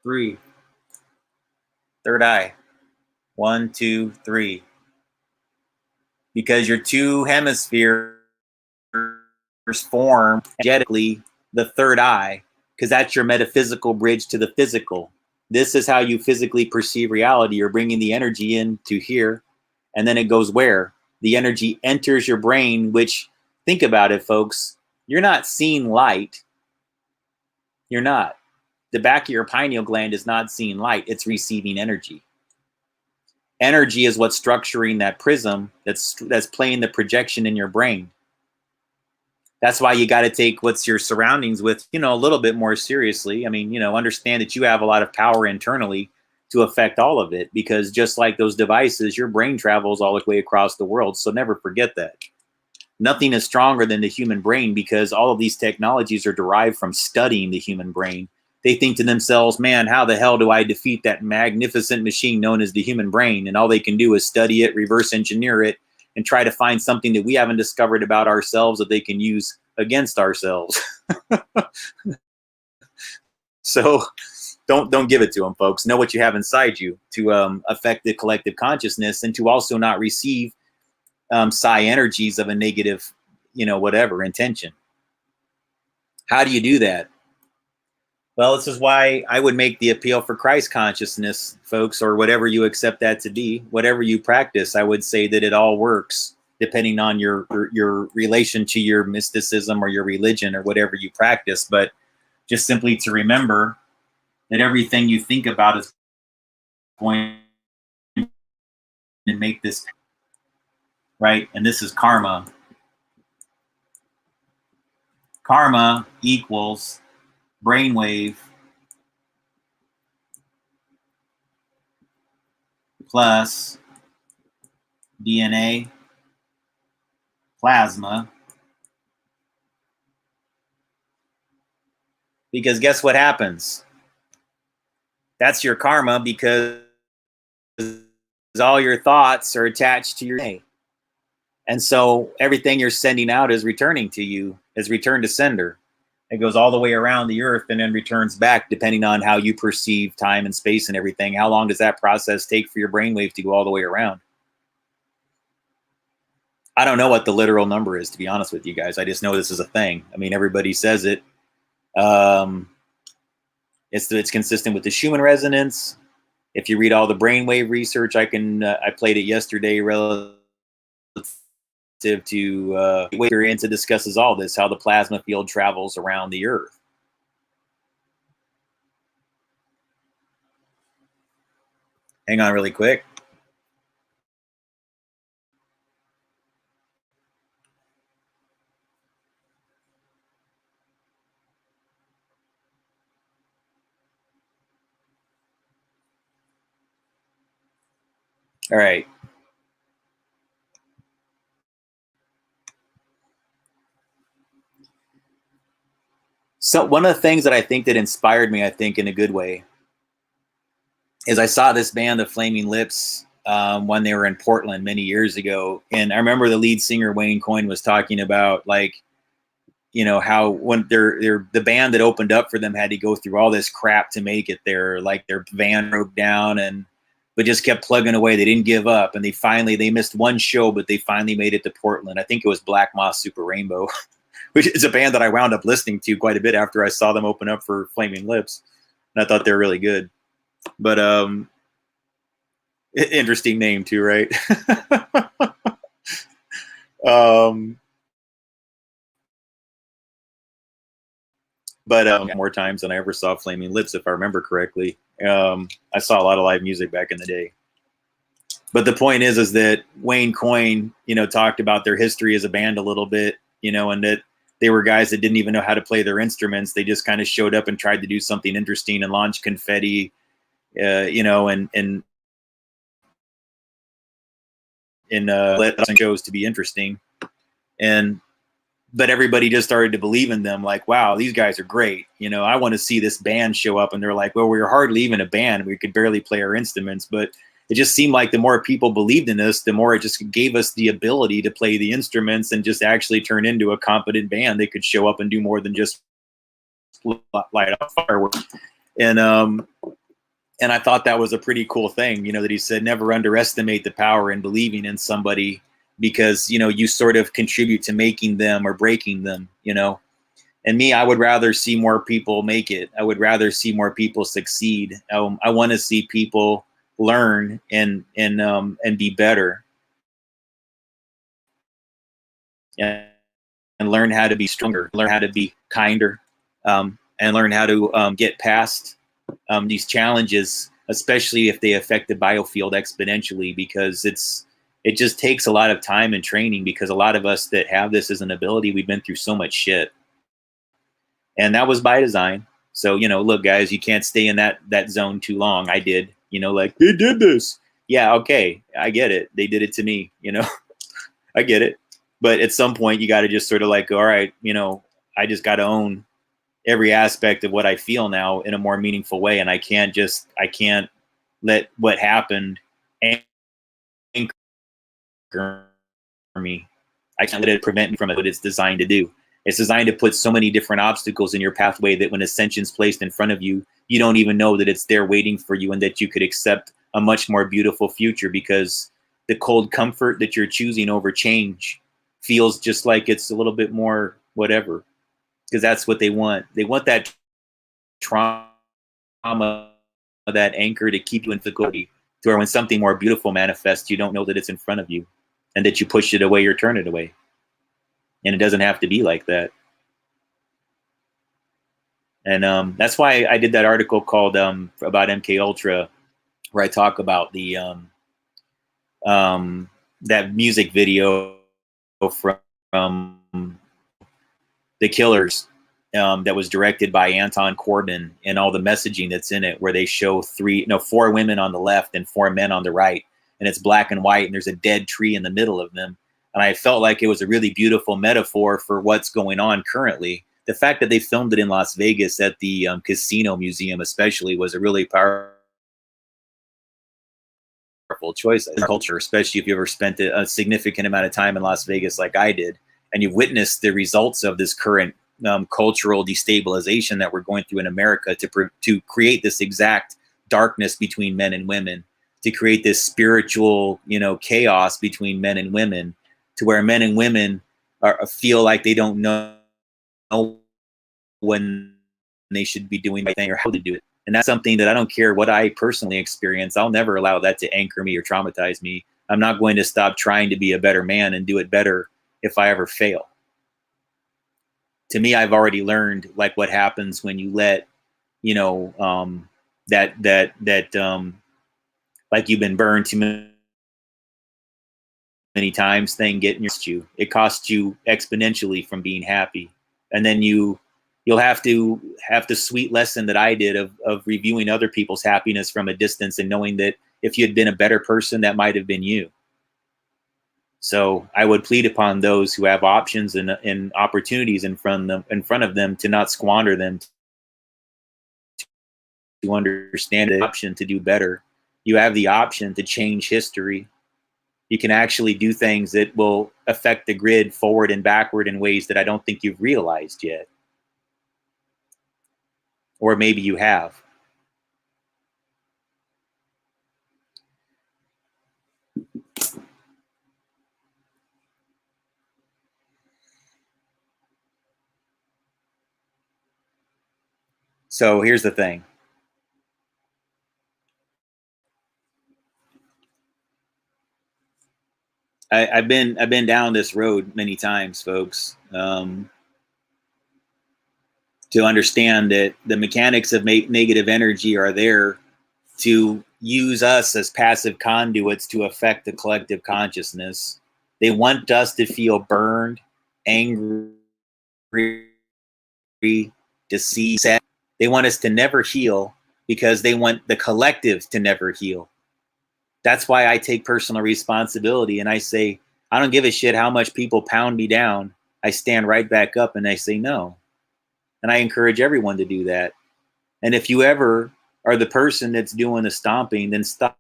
3. Third eye. 1, 2, 3. Because your two hemispheres form energetically the third eye, because that's your metaphysical bridge to the physical. This is how you physically perceive reality. You're bringing the energy in to here, and then it goes where? The energy enters your brain, which, think about it, folks, you're not seeing light. You're not. The back of your pineal gland is not seeing light. It's receiving energy. Energy is what's structuring that prism that's playing the projection in your brain. That's why you got to take what's your surroundings with, a little bit more seriously. I mean, understand that you have a lot of power internally to affect all of it, because just like those devices, your brain travels all the way across the world. So never forget that. Nothing is stronger than the human brain, because all of these technologies are derived from studying the human brain. They think to themselves, man, how the hell do I defeat that magnificent machine known as the human brain? And all they can do is study it, reverse engineer it, and try to find something that we haven't discovered about ourselves that they can use against ourselves. So don't give it to them, folks. Know what you have inside you to affect the collective consciousness, and to also not receive psi energies of a negative, whatever intention. How do you do that? Well, this is why I would make the appeal for Christ consciousness, folks, or whatever you accept that to be, whatever you practice. I would say that it all works depending on your relation to your mysticism or your religion or whatever you practice. But just simply to remember that everything you think about is going to make this right. And this is karma. Karma equals brainwave plus DNA plasma. Because guess what happens? That's your karma, because all your thoughts are attached to your DNA. And so everything you're sending out is returning to you, is return to sender. It goes all the way around the earth and then returns back, depending on how you perceive time and space and everything. How long does that process take for your brainwave to go all the way around? I don't know what the literal number is, to be honest with you guys. I just know this is a thing. I mean, everybody says it. Um, it's consistent with the Schumann resonance. If you read all the brainwave research, I played it yesterday relative to experience. It discusses all this, how the plasma field travels around the Earth. Hang on really quick. All right. So one of the things that I think that inspired me, I think in a good way, is I saw this band, the Flaming Lips, when they were in Portland many years ago. And I remember the lead singer, Wayne Coyne, was talking about, like, you know, how when the band that opened up for them had to go through all this crap to make it there. Like their van broke down, but just kept plugging away. They didn't give up. And they missed one show, but they finally made it to Portland. I think it was Black Moss Super Rainbow, which is a band that I wound up listening to quite a bit after I saw them open up for Flaming Lips. And I thought they were really good. But interesting name too, right? But more times than I ever saw Flaming Lips, if I remember correctly. I saw a lot of live music back in the day. But the point is that Wayne Coyne, you know, talked about their history as a band a little bit, you know, and that they were guys that didn't even know how to play their instruments. They just kind of showed up and tried to do something interesting and launch confetti, you know, and let shows to be interesting. But everybody just started to believe in them. Like, wow, these guys are great. You know, I want to see this band show up. And they're like, well, we were hardly even a band. We could barely play our instruments. But it just seemed like the more people believed in us, the more it just gave us the ability to play the instruments and just actually turn into a competent band. They could show up and do more than just light up fireworks. And I thought that was a pretty cool thing, you know, that he said, never underestimate the power in believing in somebody, because, you know, you sort of contribute to making them or breaking them, you know. And me, I would rather see more people make it. I would rather see more people succeed. I want to see people learn and be better, and learn how to be stronger, learn how to be kinder, and learn how to get past these challenges, especially if they affect the biofield exponentially, because it just takes a lot of time and training, because a lot of us that have this as an ability, we've been through so much shit. And that was by design. So, you know, look, guys, you can't stay in that zone too long. I did, you know, like, they did this. Yeah, okay, I get it. They did it to me, you know. I get it. But at some point, you got to just sort of like, all right, you know, I just got to own every aspect of what I feel now in a more meaningful way. And I can't let what happened anchor me. I can't let it prevent me from what it's designed to do. It's designed to put so many different obstacles in your pathway that when ascension's placed in front of you, you don't even know that it's there waiting for you, and that you could accept a much more beautiful future, because the cold comfort that you're choosing over change feels just like it's a little bit more whatever, because that's what they want. They want that trauma, that anchor to keep you in difficulty, to where when something more beautiful manifests, you don't know that it's in front of you, and that you push it away or turn it away. And it doesn't have to be like that. And that's why I did that article called about MK Ultra, where I talk about the that music video from The Killers, that was directed by Anton Corbijn, and all the messaging that's in it, where they show 4 women on the left and 4 men on the right, and it's black and white, and there's a dead tree in the middle of them. And I felt like it was a really beautiful metaphor for what's going on currently. The fact that they filmed it in Las Vegas at the Casino Museum especially was a really powerful choice in culture, especially if you ever spent a significant amount of time in Las Vegas like I did, and you've witnessed the results of this current cultural destabilization that we're going through in America to create this exact darkness between men and women, to create this spiritual, you know, chaos between men and women. to where men and women feel like they don't know when they should be doing the right thing or how to do it. And that's something that I don't care what I personally experience. I'll never allow that to anchor me or traumatize me. I'm not going to stop trying to be a better man and do it better if I ever fail. To me, I've already learned like what happens when you let, like you've been burned too many times thing getting you. It costs you exponentially from being happy. And then you'll have to have the sweet lesson that I did of reviewing other people's happiness from a distance and knowing that if you had been a better person, that might have been you. So I would plead upon those who have options and opportunities in front of them to not squander them, to understand the option to do better. You have the option to change history. You can actually do things that will affect the grid forward and backward in ways that I don't think you've realized yet. Or maybe you have. So here's the thing. I've been down this road many times, folks, to understand that the mechanics of negative energy are there to use us as passive conduits to affect the collective consciousness. They want us to feel burned, angry, deceived, sad. They want us to never heal because they want the collective to never heal. That's why I take personal responsibility and I say, I don't give a shit how much people pound me down. I stand right back up and I say no. And I encourage everyone to do that. And if you ever are the person that's doing the stomping, then stop.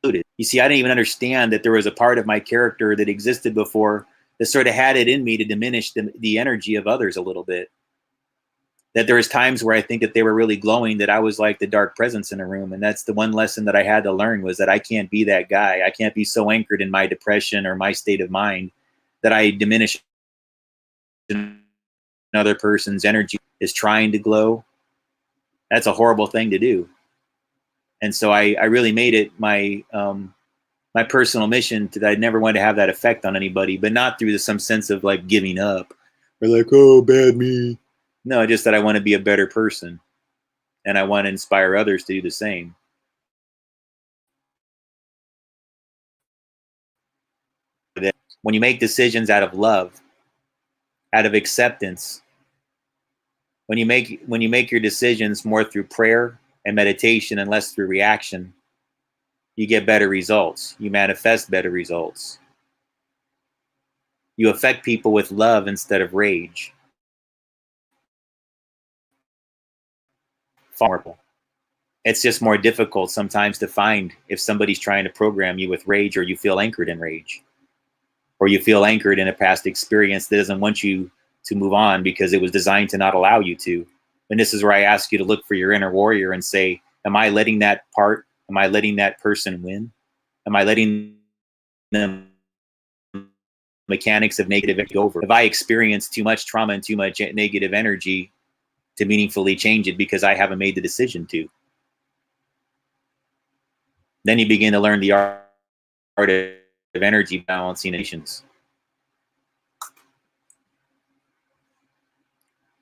You see, I didn't even understand that there was a part of my character that existed before that sort of had it in me to diminish the energy of others a little bit. That there was times where I think that they were really glowing, that I was like the dark presence in a room. And that's the one lesson that I had to learn, was that I can't be that guy. I can't be so anchored in my depression or my state of mind that I diminish another person's energy is trying to glow. That's a horrible thing to do. And so I really made it my my personal mission that I never wanted to have that effect on anybody, but not through some sense of like giving up or like, oh, bad me. No, just that I want to be a better person and I want to inspire others to do the same. When you make decisions out of love, out of acceptance, when you make your decisions more through prayer and meditation and less through reaction, you get better results. You manifest better results. You affect people with love instead of rage. Vulnerable. It's just more difficult sometimes to find if somebody's trying to program you with rage, or you feel anchored in rage, or you feel anchored in a past experience that doesn't want you to move on because it was designed to not allow you to. And this is where I ask you to look for your inner warrior and say, am I letting that person win? Am I letting the mechanics of negative energy go over? Have I experienced too much trauma and too much negative energy to meaningfully change it because I haven't made the decision to? Then you begin to learn the art of energy balancing nations.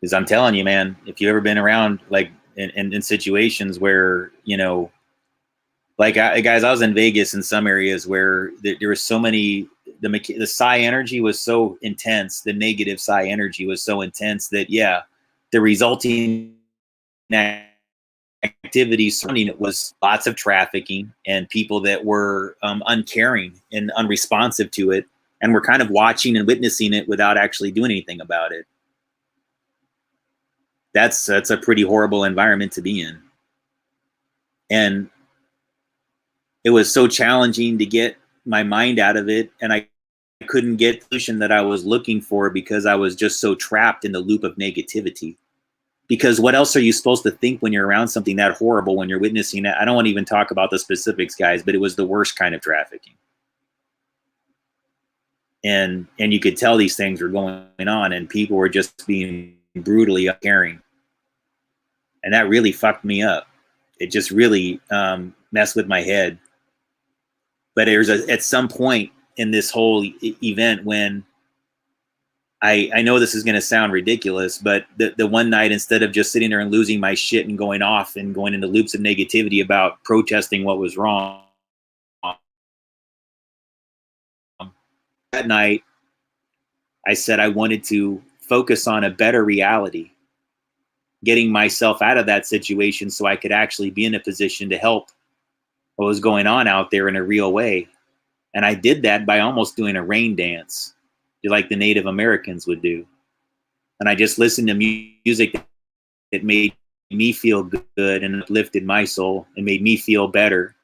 Because I'm telling you, man, if you've ever been around like in situations where, like guys, I was in Vegas in some areas where there was so many, the psi energy was so intense, the negative psi energy was so intense that, yeah, the resulting activities surrounding it was lots of trafficking and people that were uncaring and unresponsive to it, and were kind of watching and witnessing it without actually doing anything about it. That's a pretty horrible environment to be in. And it was so challenging to get my mind out of it, and I couldn't get the solution that I was looking for because I was just so trapped in the loop of negativity. Because what else are you supposed to think when you're around something that horrible, when you're witnessing that? I don't want to even talk about the specifics, guys, but it was the worst kind of trafficking. And you could tell these things were going on, and people were just being brutally uncaring. And that really fucked me up. It just really messed with my head. But there's at some point in this whole event when I know this is going to sound ridiculous, but the one night, instead of just sitting there and losing my shit and going off and going into loops of negativity about protesting what was wrong, that night I said I wanted to focus on a better reality, getting myself out of that situation so I could actually be in a position to help what was going on out there in a real way. And I did that by almost doing a rain dance, like the Native Americans would do. And I just listened to music that made me feel good and uplifted my soul and made me feel better.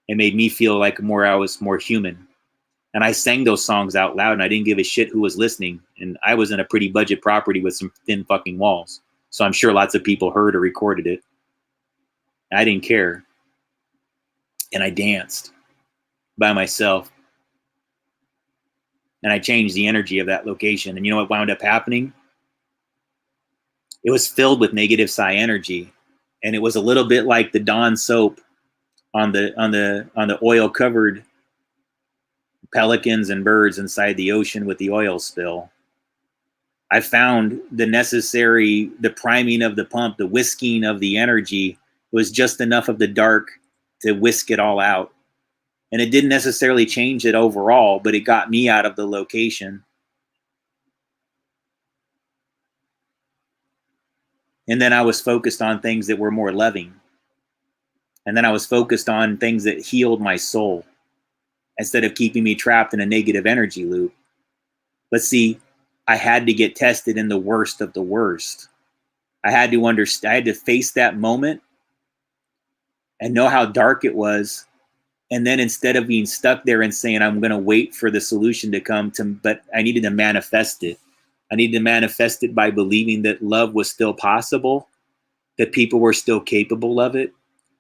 It made me feel like I was more human. And I sang those songs out loud, and I didn't give a shit who was listening. And I was in a pretty budget property with some thin fucking walls. So I'm sure lots of people heard or recorded it. I didn't care. And I danced by myself. And I changed the energy of that location. And you know what wound up happening? It was filled with negative psi energy. And it was a little bit like the Dawn soap on the oil covered pelicans and birds inside the ocean with the oil spill. I found the priming of the pump, the whisking of the energy was just enough of the dark to whisk it all out. And it didn't necessarily change it overall, but it got me out of the location. And then I was focused on things that were more loving. And then I was focused on things that healed my soul instead of keeping me trapped in a negative energy loop. But see, I had to get tested in the worst of the worst. I had to understand, I had to face that moment and know how dark it was. And then instead of being stuck there and saying, I'm going to wait for the solution to come but I needed to manifest it. I needed to manifest it by believing that love was still possible, that people were still capable of it,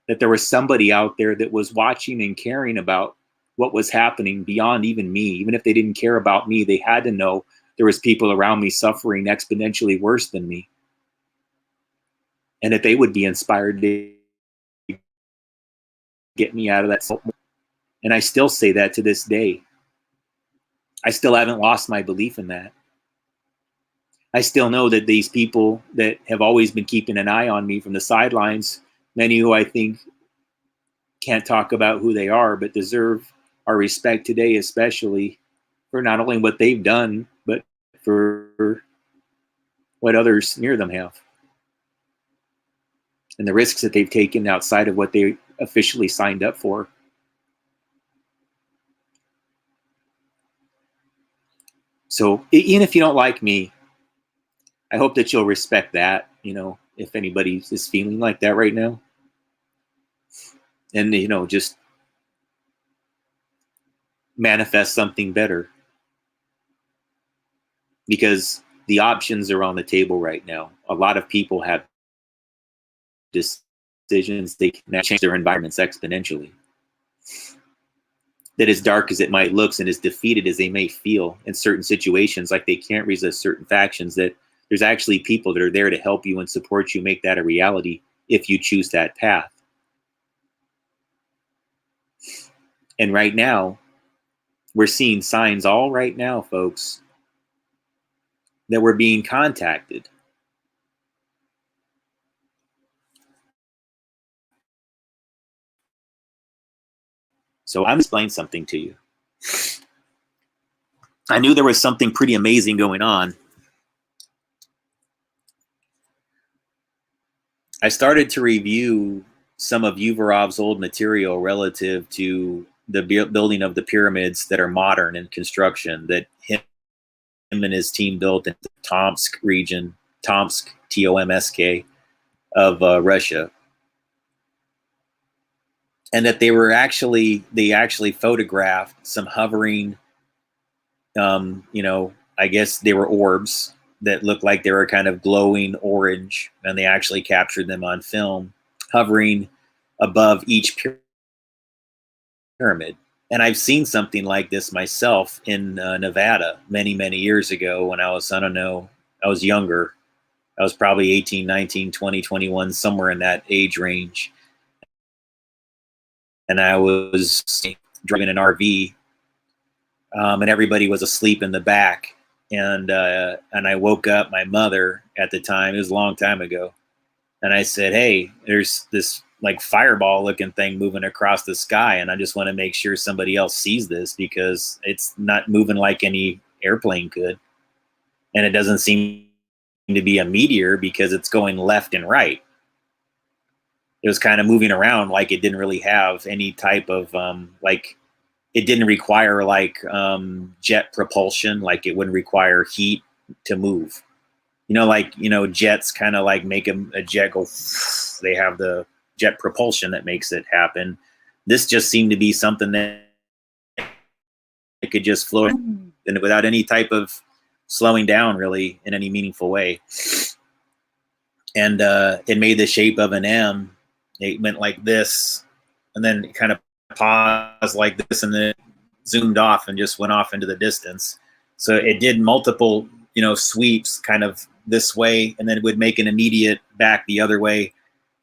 that there was somebody out there that was watching and caring about what was happening beyond even me. Even if they didn't care about me, they had to know there was people around me suffering exponentially worse than me. And that they would be inspired to get me out of that. And I still say that to this day. I still haven't lost my belief in that. I still know that these people that have always been keeping an eye on me from the sidelines, many who I think can't talk about who they are, but deserve our respect today, especially for not only what they've done, but for what others near them have. And the risks that they've taken outside of what they officially signed up for. So even if you don't like me, I hope that you'll respect that, if anybody is feeling like that right now. And, just manifest something better. Because the options are on the table right now. A lot of people have decisions. They can change their environments exponentially. That as dark as it might look and as defeated as they may feel in certain situations, like they can't resist certain factions, that there's actually people that are there to help you and support you make that a reality if you choose that path. And right now, we're seeing signs all right now, folks, that we're being contacted. So I'm explaining something to you. I knew there was something pretty amazing going on. I started to review some of Uvarov's old material relative to the building of the pyramids that are modern in construction, that him and his team built in the Tomsk region, Tomsk, Tomsk, of Russia. And that they actually photographed some hovering, I guess they were orbs that looked like they were kind of glowing orange, and they actually captured them on film, hovering above each pyramid. And I've seen something like this myself in Nevada many years ago when I was, I don't know, I was younger. I was probably 18, 19, 20, 21, somewhere in that age range. And I was driving an RV, and everybody was asleep in the back. And I woke up my mother at the time. It was a long time ago. And I said, hey, there's this like fireball looking thing moving across the sky. And I just want to make sure somebody else sees this because it's not moving like any airplane could. And it doesn't seem to be a meteor because it's going left and right. It was kind of moving around like it didn't really have any type of like, it didn't require like jet propulsion, like it wouldn't require heat to move. You know, like, you know, jets kind of like make a jet go, they have the jet propulsion that makes it happen. This just seemed to be something that it could just float and without any type of slowing down really in any meaningful way. And it made the shape of an M. It went like this, and then it kind of paused like this, and then it zoomed off and just went off into the distance. So it did multiple, you know, sweeps kind of this way, and then it would make an immediate back the other way.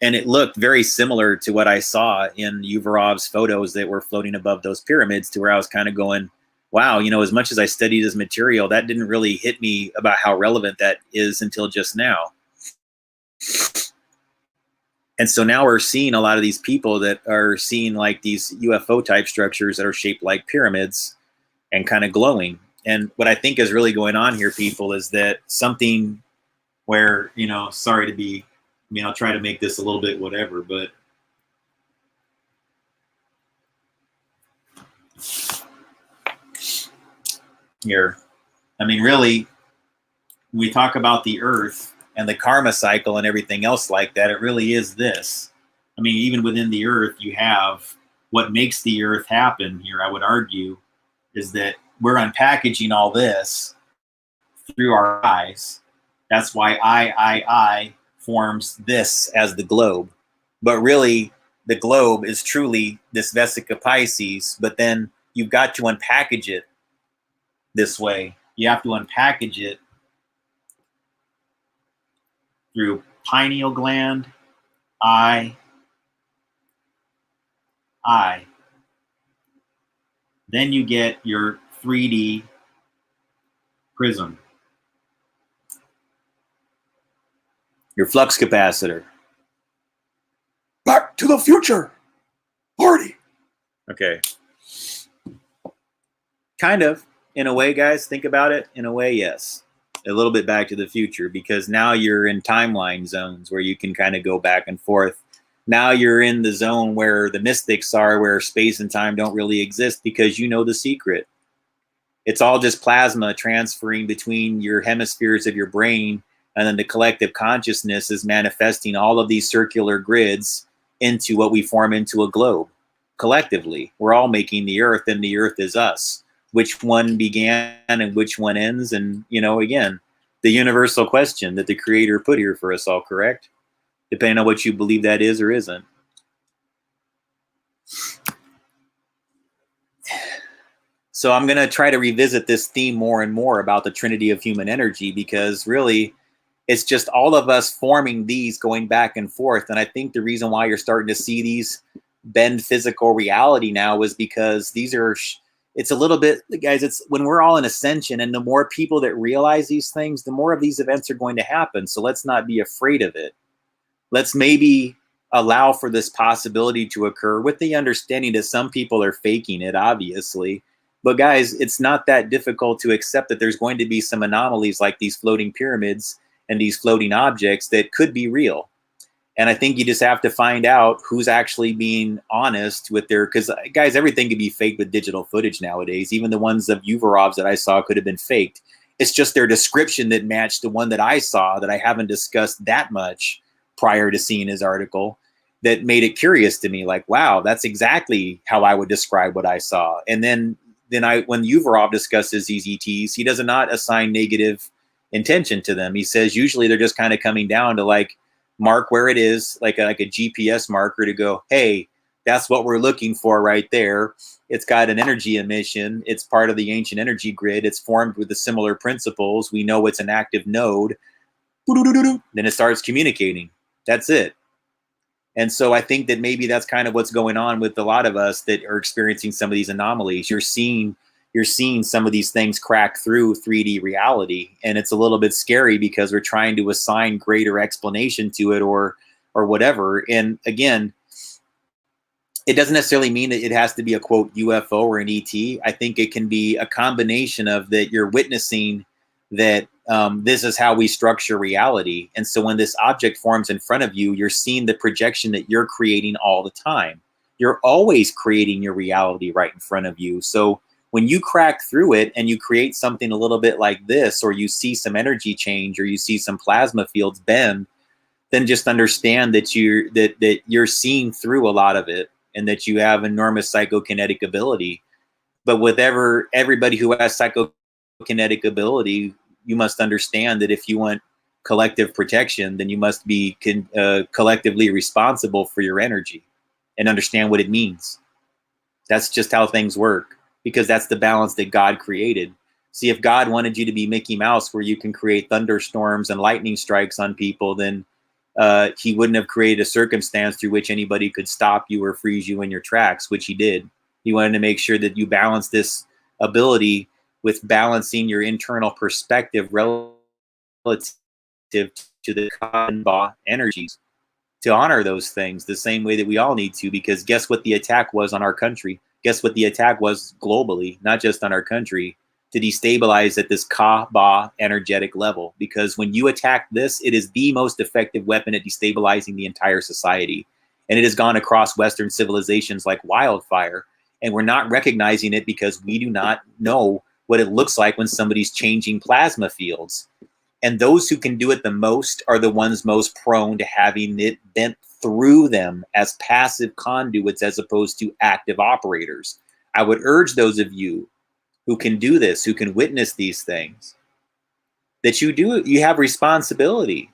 And it looked very similar to what I saw in Uvarov's photos that were floating above those pyramids, to where I was kind of going, wow, you know, as much as I studied this material, that didn't really hit me about how relevant that is until just now. And so now we're seeing a lot of these people that are seeing like these UFO type structures that are shaped like pyramids and kind of glowing. And what I think is really going on here, people, is that something where, you know, sorry to be, I mean, I'll try to make this a little bit whatever, but here, I mean, really, we talk about the earth and the karma cycle and everything else like that. It really is this. I mean, even within the earth, you have what makes the earth happen here, I would argue, is that we're unpackaging all this through our eyes. That's why I forms this as the globe. But really, the globe is truly this Vesica Pisces, but then you've got to unpackage it this way. You have to unpackage it through pineal gland, eye. Then you get your 3D prism, your flux capacitor. Back to the future. Party. Okay. Kind of, in a way, guys, think about it. In a way, yes. A little bit back to the future, because now you're in timeline zones where you can kind of go back and forth. Now you're in the zone where the mystics are, where space and time don't really exist, because you know the secret. It's all just plasma transferring between your hemispheres of your brain, and then the collective consciousness is manifesting all of these circular grids into what we form into a globe. Collectively, we're all making the earth, and the earth is us. Which one began and which one ends? And, you know, again, the universal question that the creator put here for us all, correct? Depending on what you believe that is or isn't. So I'm going to try to revisit this theme more and more about the Trinity of human energy, because really it's just all of us forming these going back and forth. And I think the reason why you're starting to see these bend physical reality now is because these are, it's a little bit, guys, it's when we're all in ascension, and the more people that realize these things, the more of these events are going to happen. So let's not be afraid of it. Let's maybe allow for this possibility to occur with the understanding that some people are faking it, obviously. But guys, it's not that difficult to accept that there's going to be some anomalies like these floating pyramids and these floating objects that could be real. And I think you just have to find out who's actually being honest with their, because guys, everything can be faked with digital footage nowadays. Even the ones of Uvarov's that I saw could have been faked. It's just their description that matched the one that I saw that I haven't discussed that much prior to seeing his article, that made it curious to me. Like, wow, that's exactly how I would describe what I saw. And then when Uvarov discusses these ETs, he does not assign negative intention to them. He says usually they're just kind of coming down to like mark where it is, like a GPS marker to go, hey, that's what we're looking for right there. It's got an energy emission. It's part of the ancient energy grid. It's formed with the similar principles. We know it's an active node. Then it starts communicating. That's it. And so I think that maybe that's kind of what's going on with a lot of us that are experiencing some of these anomalies. You're seeing some of these things crack through 3D reality, and it's a little bit scary because we're trying to assign greater explanation to it or whatever. And again, it doesn't necessarily mean that it has to be a quote UFO or an ET. I think it can be a combination of that you're witnessing that this is how we structure reality. And so when this object forms in front of you, you're seeing the projection that you're creating all the time. You're always creating your reality right in front of you. So when you crack through it and you create something a little bit like this, or you see some energy change, or you see some plasma fields bend, then just understand that you're seeing through a lot of it, and that you have enormous psychokinetic ability. But with everybody who has psychokinetic ability, you must understand that if you want collective protection, then you must be collectively responsible for your energy and understand what it means. That's just how things work, because that's the balance that God created. See, if God wanted you to be Mickey Mouse, where you can create thunderstorms and lightning strikes on people, then he wouldn't have created a circumstance through which anybody could stop you or freeze you in your tracks, which he did. He wanted to make sure that you balance this ability with balancing your internal perspective relative to the cotton energies, to honor those things the same way that we all need to. Because guess what the attack was on our country? Guess what the attack was globally, not just on our country, to destabilize at this Ka-Ba energetic level. Because when you attack this, it is the most effective weapon at destabilizing the entire society. And it has gone across Western civilizations like wildfire. And we're not recognizing it because we do not know what it looks like when somebody's changing plasma fields. And those who can do it the most are the ones most prone to having it bent through them as passive conduits as opposed to active operators. I would urge those of you who can do this, who can witness these things, that you have responsibility.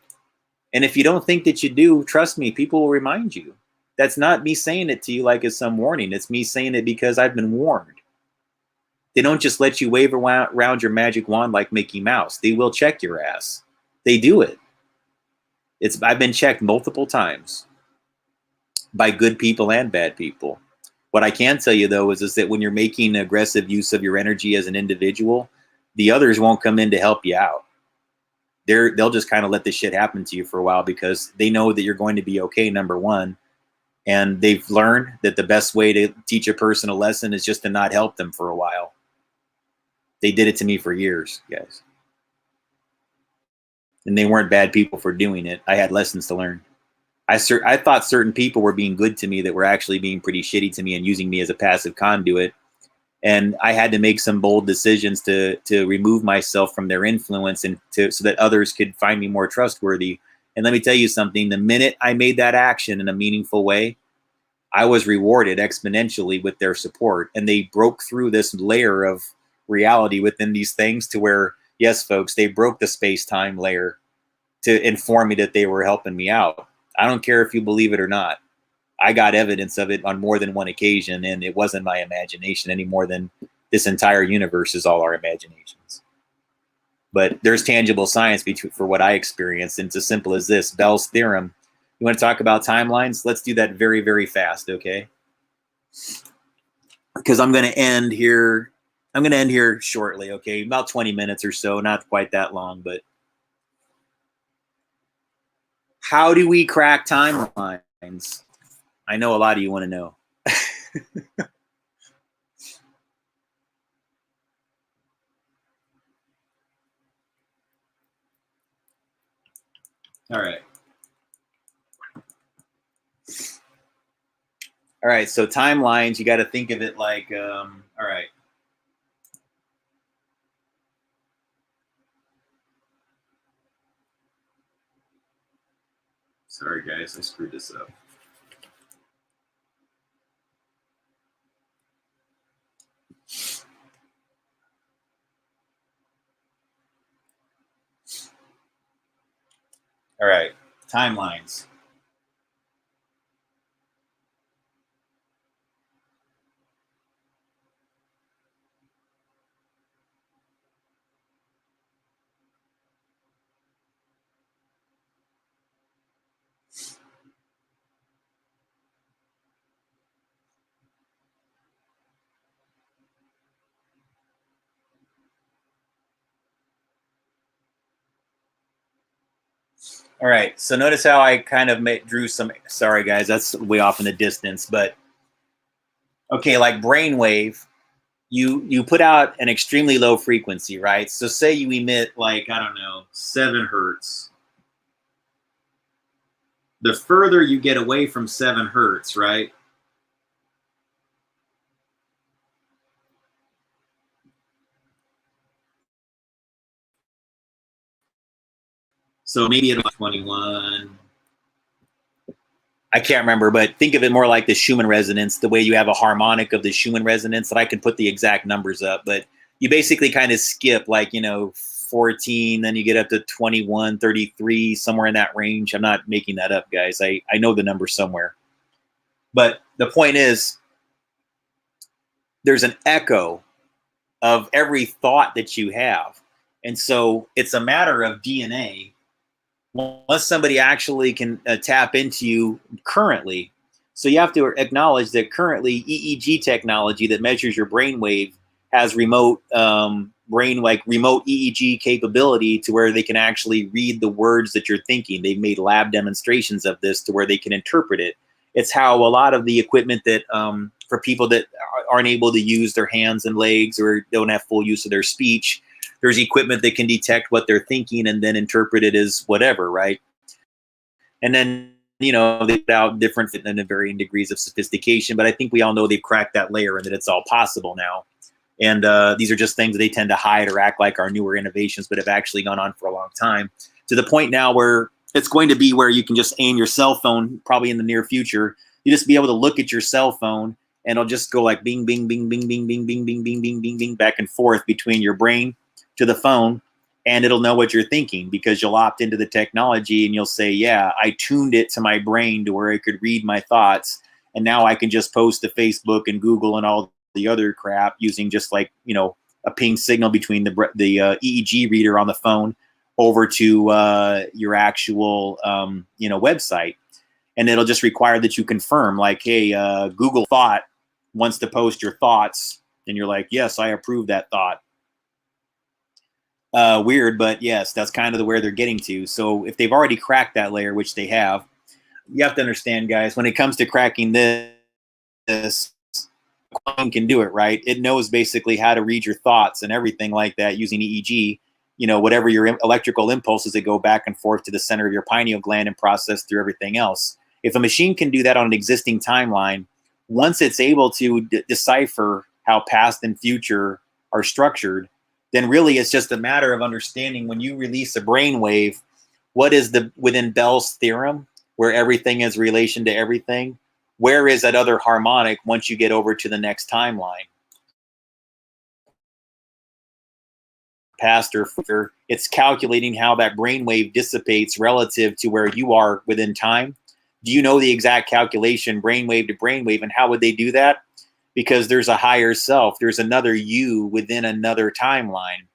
And if you don't think that you do, trust me, people will remind you. That's not me saying it to you like it's some warning. It's me saying it because I've been warned. They don't just let you wave around your magic wand like Mickey Mouse. They will check your ass. They do it. I've been checked multiple times by good people and bad people. What I can tell you, though, is that when you're making aggressive use of your energy as an individual, the others won't come in to help you out. They'll just kind of let this shit happen to you for a while because they know that you're going to be okay, number one. And they've learned that the best way to teach a person a lesson is just to not help them for a while. They did it to me for years, guys. And they weren't bad people for doing it. I had lessons to learn. I thought certain people were being good to me that were actually being pretty shitty to me and using me as a passive conduit. And I had to make some bold decisions to remove myself from their influence and so that others could find me more trustworthy. And let me tell you something, the minute I made that action in a meaningful way, I was rewarded exponentially with their support. And they broke through this layer of reality within these things to where, yes, folks, they broke the space-time layer to inform me that they were helping me out. I don't care if you believe it or not. I got evidence of it on more than one occasion, and it wasn't my imagination any more than this entire universe is all our imaginations. But there's tangible science for what I experienced, and it's as simple as this. Bell's theorem. You want to talk about timelines? Let's do that very, very fast, okay? Because I'm going to end here. I'm going to end here shortly, okay? About 20 minutes or so, not quite that long, but how do we crack timelines? I know a lot of you want to know. All right. All right, so timelines, you got to think of it like, all right. Sorry, guys, I screwed this up. All right, timelines. All right, so notice how I kind of drew some. Sorry, guys, that's way off in the distance, but okay, like brainwave, you put out an extremely low frequency, right? So say you emit like, I don't know, 7 hertz. The further you get away from 7 hertz, right? So maybe it'll be 21. I can't remember, but think of it more like the Schumann resonance, the way you have a harmonic of the Schumann resonance, that I can put the exact numbers up, but you basically kind of skip like, 14, then you get up to 21, 33, somewhere in that range. I'm not making that up, guys. I know the number somewhere. But the point is, there's an echo of every thought that you have. And so it's a matter of DNA. Unless somebody actually can tap into you currently. So you have to acknowledge that currently EEG technology that measures your brainwave has remote remote EEG capability to where they can actually read the words that you're thinking. They've made lab demonstrations of this to where they can interpret it. It's how a lot of the equipment that for people that aren't able to use their hands and legs or don't have full use of their speech, there's equipment that can detect what they're thinking and then interpret it as whatever, right? And then, they put out different and varying degrees of sophistication, but I think we all know they've cracked that layer and that it's all possible now. And these are just things that they tend to hide or act like are newer innovations, but have actually gone on for a long time, to the point now where it's going to be where you can just aim your cell phone, probably in the near future. You just be able to look at your cell phone and it'll just go like bing, bing, bing, bing, bing, bing, bing, bing, bing, bing, bing, bing, back and forth between your brain to the phone, and it'll know what you're thinking because you'll opt into the technology and you'll say, yeah, I tuned it to my brain to where it could read my thoughts. And now I can just post to Facebook and Google and all the other crap using just like, a ping signal between the EEG reader on the phone over to your actual, website. And it'll just require that you confirm like, hey, Google thought wants to post your thoughts. And you're like, yes, I approve that thought. Weird, but yes, that's kind of where they're getting to. So if they've already cracked that layer, which they have, you have to understand, guys, when it comes to cracking this quantum can do it, right? It knows basically how to read your thoughts and everything like that using EEG. Whatever your electrical impulses that go back and forth to the center of your pineal gland and process through everything else. If a machine can do that on an existing timeline, once it's able to decipher how past and future are structured, then really it's just a matter of understanding when you release a brainwave, what is within Bell's theorem, where everything is relation to everything, where is that other harmonic once you get over to the next timeline? Past or future, it's calculating how that brainwave dissipates relative to where you are within time. Do you know the exact calculation, brainwave to brainwave, and how would they do that? Because there's a higher self, there's another you within another timeline.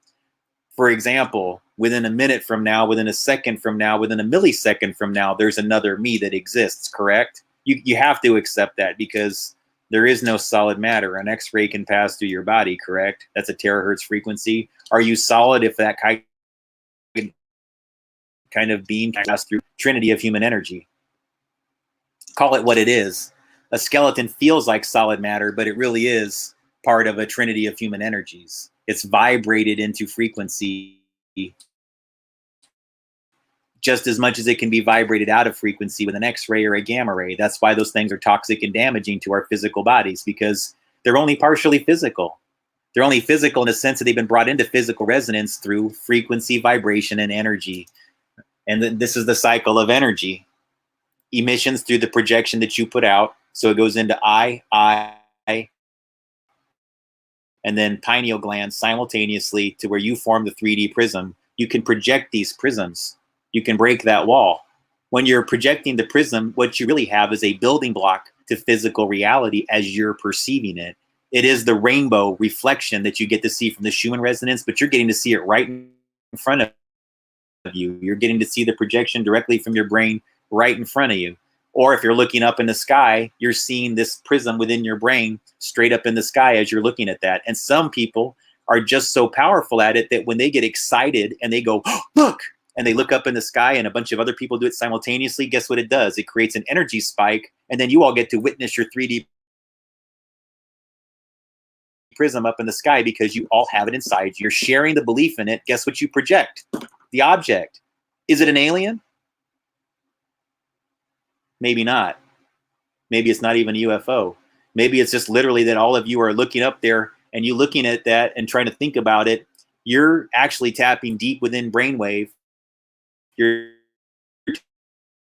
For example, within a minute from now, within a second from now, within a millisecond from now, there's another me that exists, correct? You have to accept that because there is no solid matter. An X-ray can pass through your body, correct? That's a terahertz frequency. Are you solid if that kind of beam can pass through Trinity of human energy? Call it what it is. A skeleton feels like solid matter, but it really is part of a trinity of human energies. It's vibrated into frequency just as much as it can be vibrated out of frequency with an X-ray or a gamma ray. That's why those things are toxic and damaging to our physical bodies, because they're only partially physical. They're only physical in the sense that they've been brought into physical resonance through frequency, vibration, and energy. And this is the cycle of energy. Emissions through the projection that you put out. So it goes into I, and then pineal gland simultaneously to where you form the 3D prism. You can project these prisms. You can break that wall. When you're projecting the prism, what you really have is a building block to physical reality as you're perceiving it. It is the rainbow reflection that you get to see from the Schumann resonance, but you're getting to see it right in front of you. You're getting to see the projection directly from your brain right in front of you. Or if you're looking up in the sky, you're seeing this prism within your brain straight up in the sky as you're looking at that. And some people are just so powerful at it that when they get excited and they go, oh, look, and they look up in the sky and a bunch of other people do it simultaneously, guess what it does? It creates an energy spike, and then you all get to witness your 3D prism up in the sky because you all have it inside you. You're sharing the belief in it. Guess what you project? The object. Is it an alien? Maybe not. Maybe it's not even a UFO. Maybe it's just literally that all of you are looking up there and you looking at that and trying to think about it. You're actually tapping deep within brainwave. You're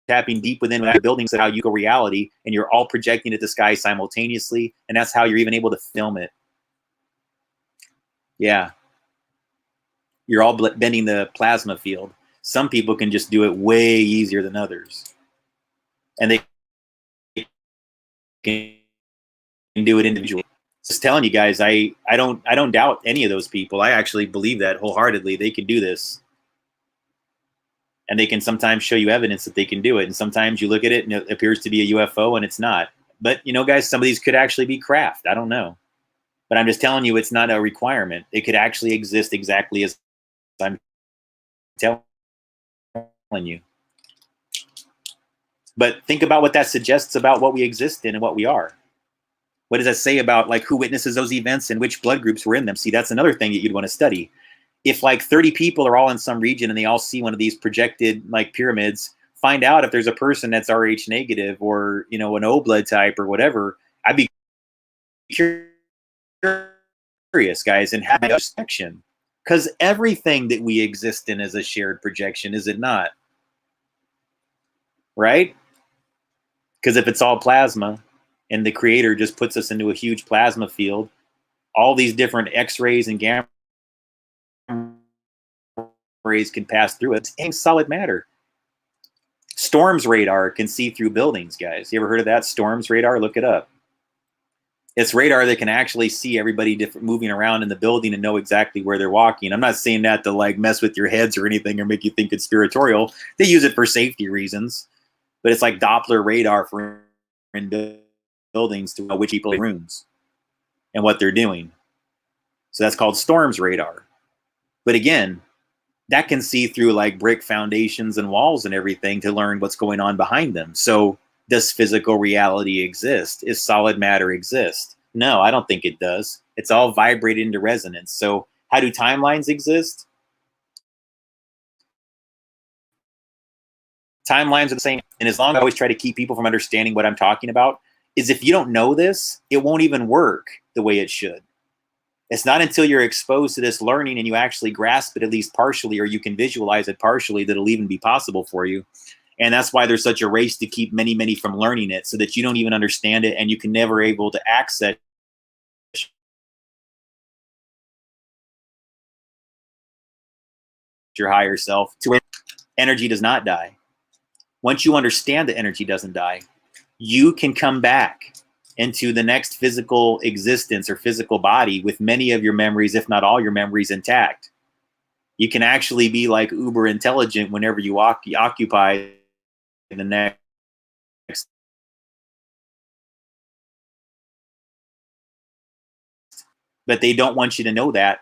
tapping deep within buildings of how you go reality, and you're all projecting at the sky simultaneously, and that's how you're even able to film it. Yeah. You're all bending the plasma field. Some people can just do it way easier than others. And they can do it individually. Just telling you guys, I don't doubt any of those people. I actually believe that wholeheartedly. They can do this. And they can sometimes show you evidence that they can do it. And sometimes you look at it and it appears to be a UFO and it's not. But, you know, guys, some of these could actually be craft. I don't know. But I'm just telling you, it's not a requirement. It could actually exist exactly as I'm telling you. But think about what that suggests about what we exist in and what we are. What does that say about like who witnesses those events and which blood groups were in them? See, that's another thing that you'd want to study. If like 30 people are all in some region and they all see one of these projected like pyramids, find out if there's a person that's Rh negative or, you know, an O blood type or whatever. I'd be curious, guys, and have a projection, because everything that we exist in is a shared projection, is it not? Right? Because if it's all plasma and the creator just puts us into a huge plasma field, all these different X-rays and gamma rays can pass through it. It's solid matter. Storms radar can see through buildings, guys. You ever heard of that? Storms radar? Look it up. It's radar that can actually see everybody different moving around in the building and know exactly where they're walking. I'm not saying that to like mess with your heads or anything or make you think conspiratorial. They use it for safety reasons, but it's like Doppler radar for in buildings to know which people in rooms and what they're doing. So that's called storms radar. But again, that can see through like brick foundations and walls and everything to learn what's going on behind them. So does physical reality exist? Is solid matter exist? No, I don't think it does. It's all vibrated into resonance. So how do timelines exist? Timelines are the same. And as long as I always try to keep people from understanding what I'm talking about, is if you don't know this, it won't even work the way it should. It's not until you're exposed to this learning and you actually grasp it at least partially, or you can visualize it partially, that it'll even be possible for you. And that's why there's such a race to keep many, many from learning it, so that you don't even understand it and you can never able to access your higher self to where energy does not die. Once you understand that energy doesn't die, you can come back into the next physical existence or physical body with many of your memories, if not all your memories, intact. You can actually be like uber intelligent whenever you occupy the next. But they don't want you to know that.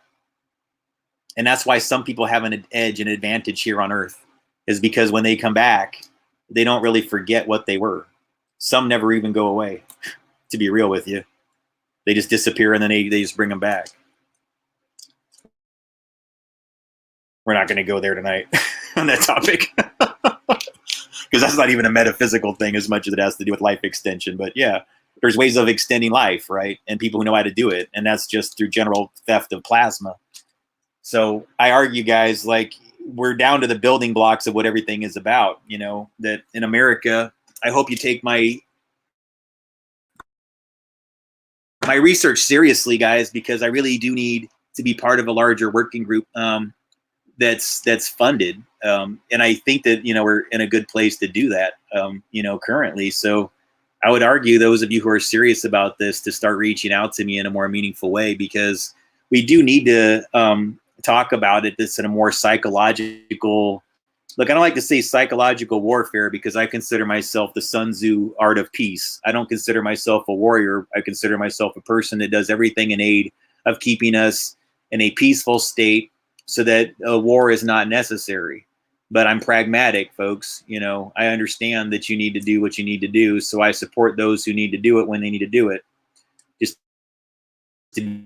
And that's why some people have an edge, an advantage here on Earth, is because when they come back, they don't really forget what they were. Some never even go away, to be real with you. They just disappear and then they just bring them back. We're not going to go there tonight on that topic. Because that's not even a metaphysical thing as much as it has to do with life extension. But yeah, there's ways of extending life, right? And people who know how to do it. And that's just through general theft of plasma. So I argue, guys, like we're down to the building blocks of what everything is about. You know, that in America, I hope you take my research seriously, guys, because I really do need to be part of a larger working group. that's funded. And I think that, we're in a good place to do that, currently. So I would argue those of you who are serious about this to start reaching out to me in a more meaningful way, because we do need to talk about it this in a more psychological. Look, I don't like to say psychological warfare because I consider myself the Sun Tzu art of peace. I don't consider myself a warrior. I consider myself a person that does everything in aid of keeping us in a peaceful state so that a war is not necessary. But I'm pragmatic, folks. I understand that you need to do what you need to do. So I support those who need to do it when they need to do it. Just to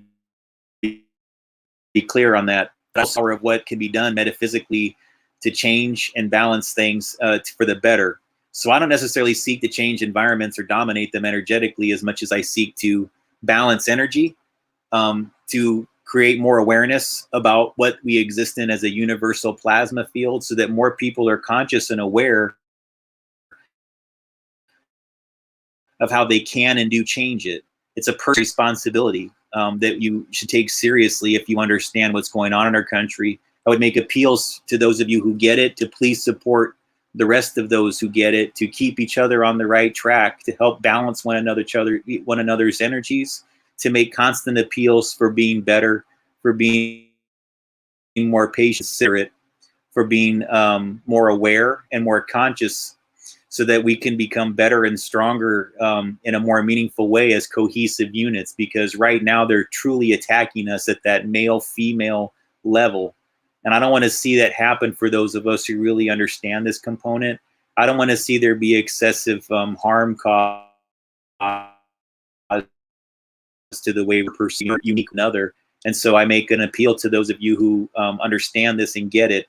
be clear on that. Also, of what can be done metaphysically to change and balance things for the better. So I don't necessarily seek to change environments or dominate them energetically as much as I seek to balance energy, to create more awareness about what we exist in as a universal plasma field so that more people are conscious and aware of how they can and do change it. It's a personal responsibility that you should take seriously if you understand what's going on in our country. I would make appeals to those of you who get it to please support the rest of those who get it, to keep each other on the right track, to help balance one another's energies, to make constant appeals for being better, for being more patient, considerate, for being more aware and more conscious, so that we can become better and stronger in a more meaningful way as cohesive units. Because right now they're truly attacking us at that male-female level. And I don't want to see that happen for those of us who really understand this component. I don't want to see there be excessive harm caused to the way we're perceiving unique another. And so I make an appeal to those of you who understand this and get it,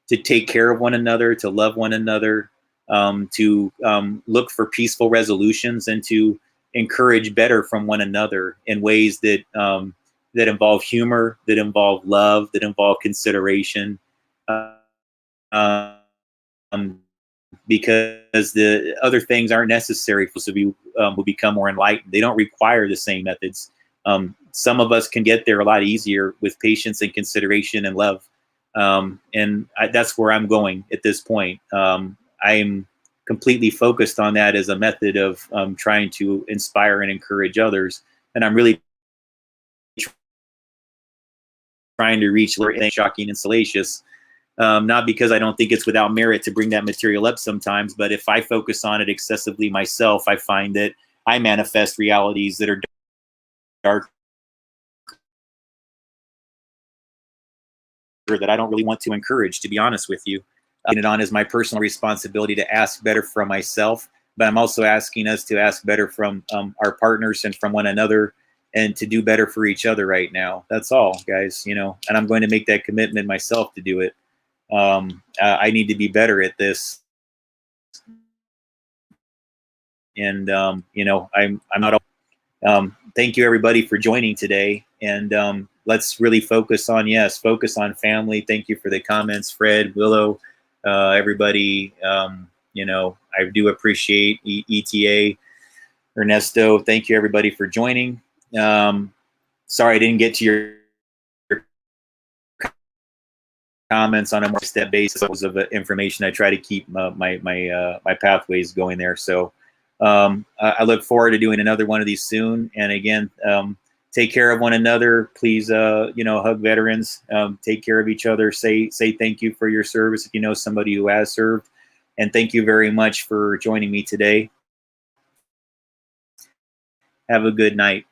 to take care of one another, to love one another, to look for peaceful resolutions, and to encourage better from one another in ways that that involve humor, that involve love, that involve consideration, because the other things aren't necessary for us to be will become more enlightened. They don't require the same methods. Some of us can get there a lot easier with patience and consideration and love. That's where I'm going at this point. I'm completely focused on that as a method of trying to inspire and encourage others. And I'm really trying to reach shocking and salacious, not because I don't think it's without merit to bring that material up sometimes, but if I focus on it excessively myself, I find that I manifest realities that are dark, that I don't really want to encourage, to be honest with you. It on as my personal responsibility to ask better from myself, but I'm also asking us to ask better from our partners and from one another, and to do better for each other right now. That's all, guys, and I'm going to make that commitment myself to do it. I need to be better at this. And, I'm not, thank you everybody for joining today. And let's really focus on family. Thank you for the comments, Fred, Willow, everybody. I do appreciate ETA, Ernesto. Thank you everybody for joining. Sorry I didn't get to your comments on a more step basis of information. I try to keep my pathways going there. So I look forward to doing another one of these soon. And again, take care of one another. Please, hug veterans. Take care of each other. Say thank you for your service if you know somebody who has served. And thank you very much for joining me today. Have a good night.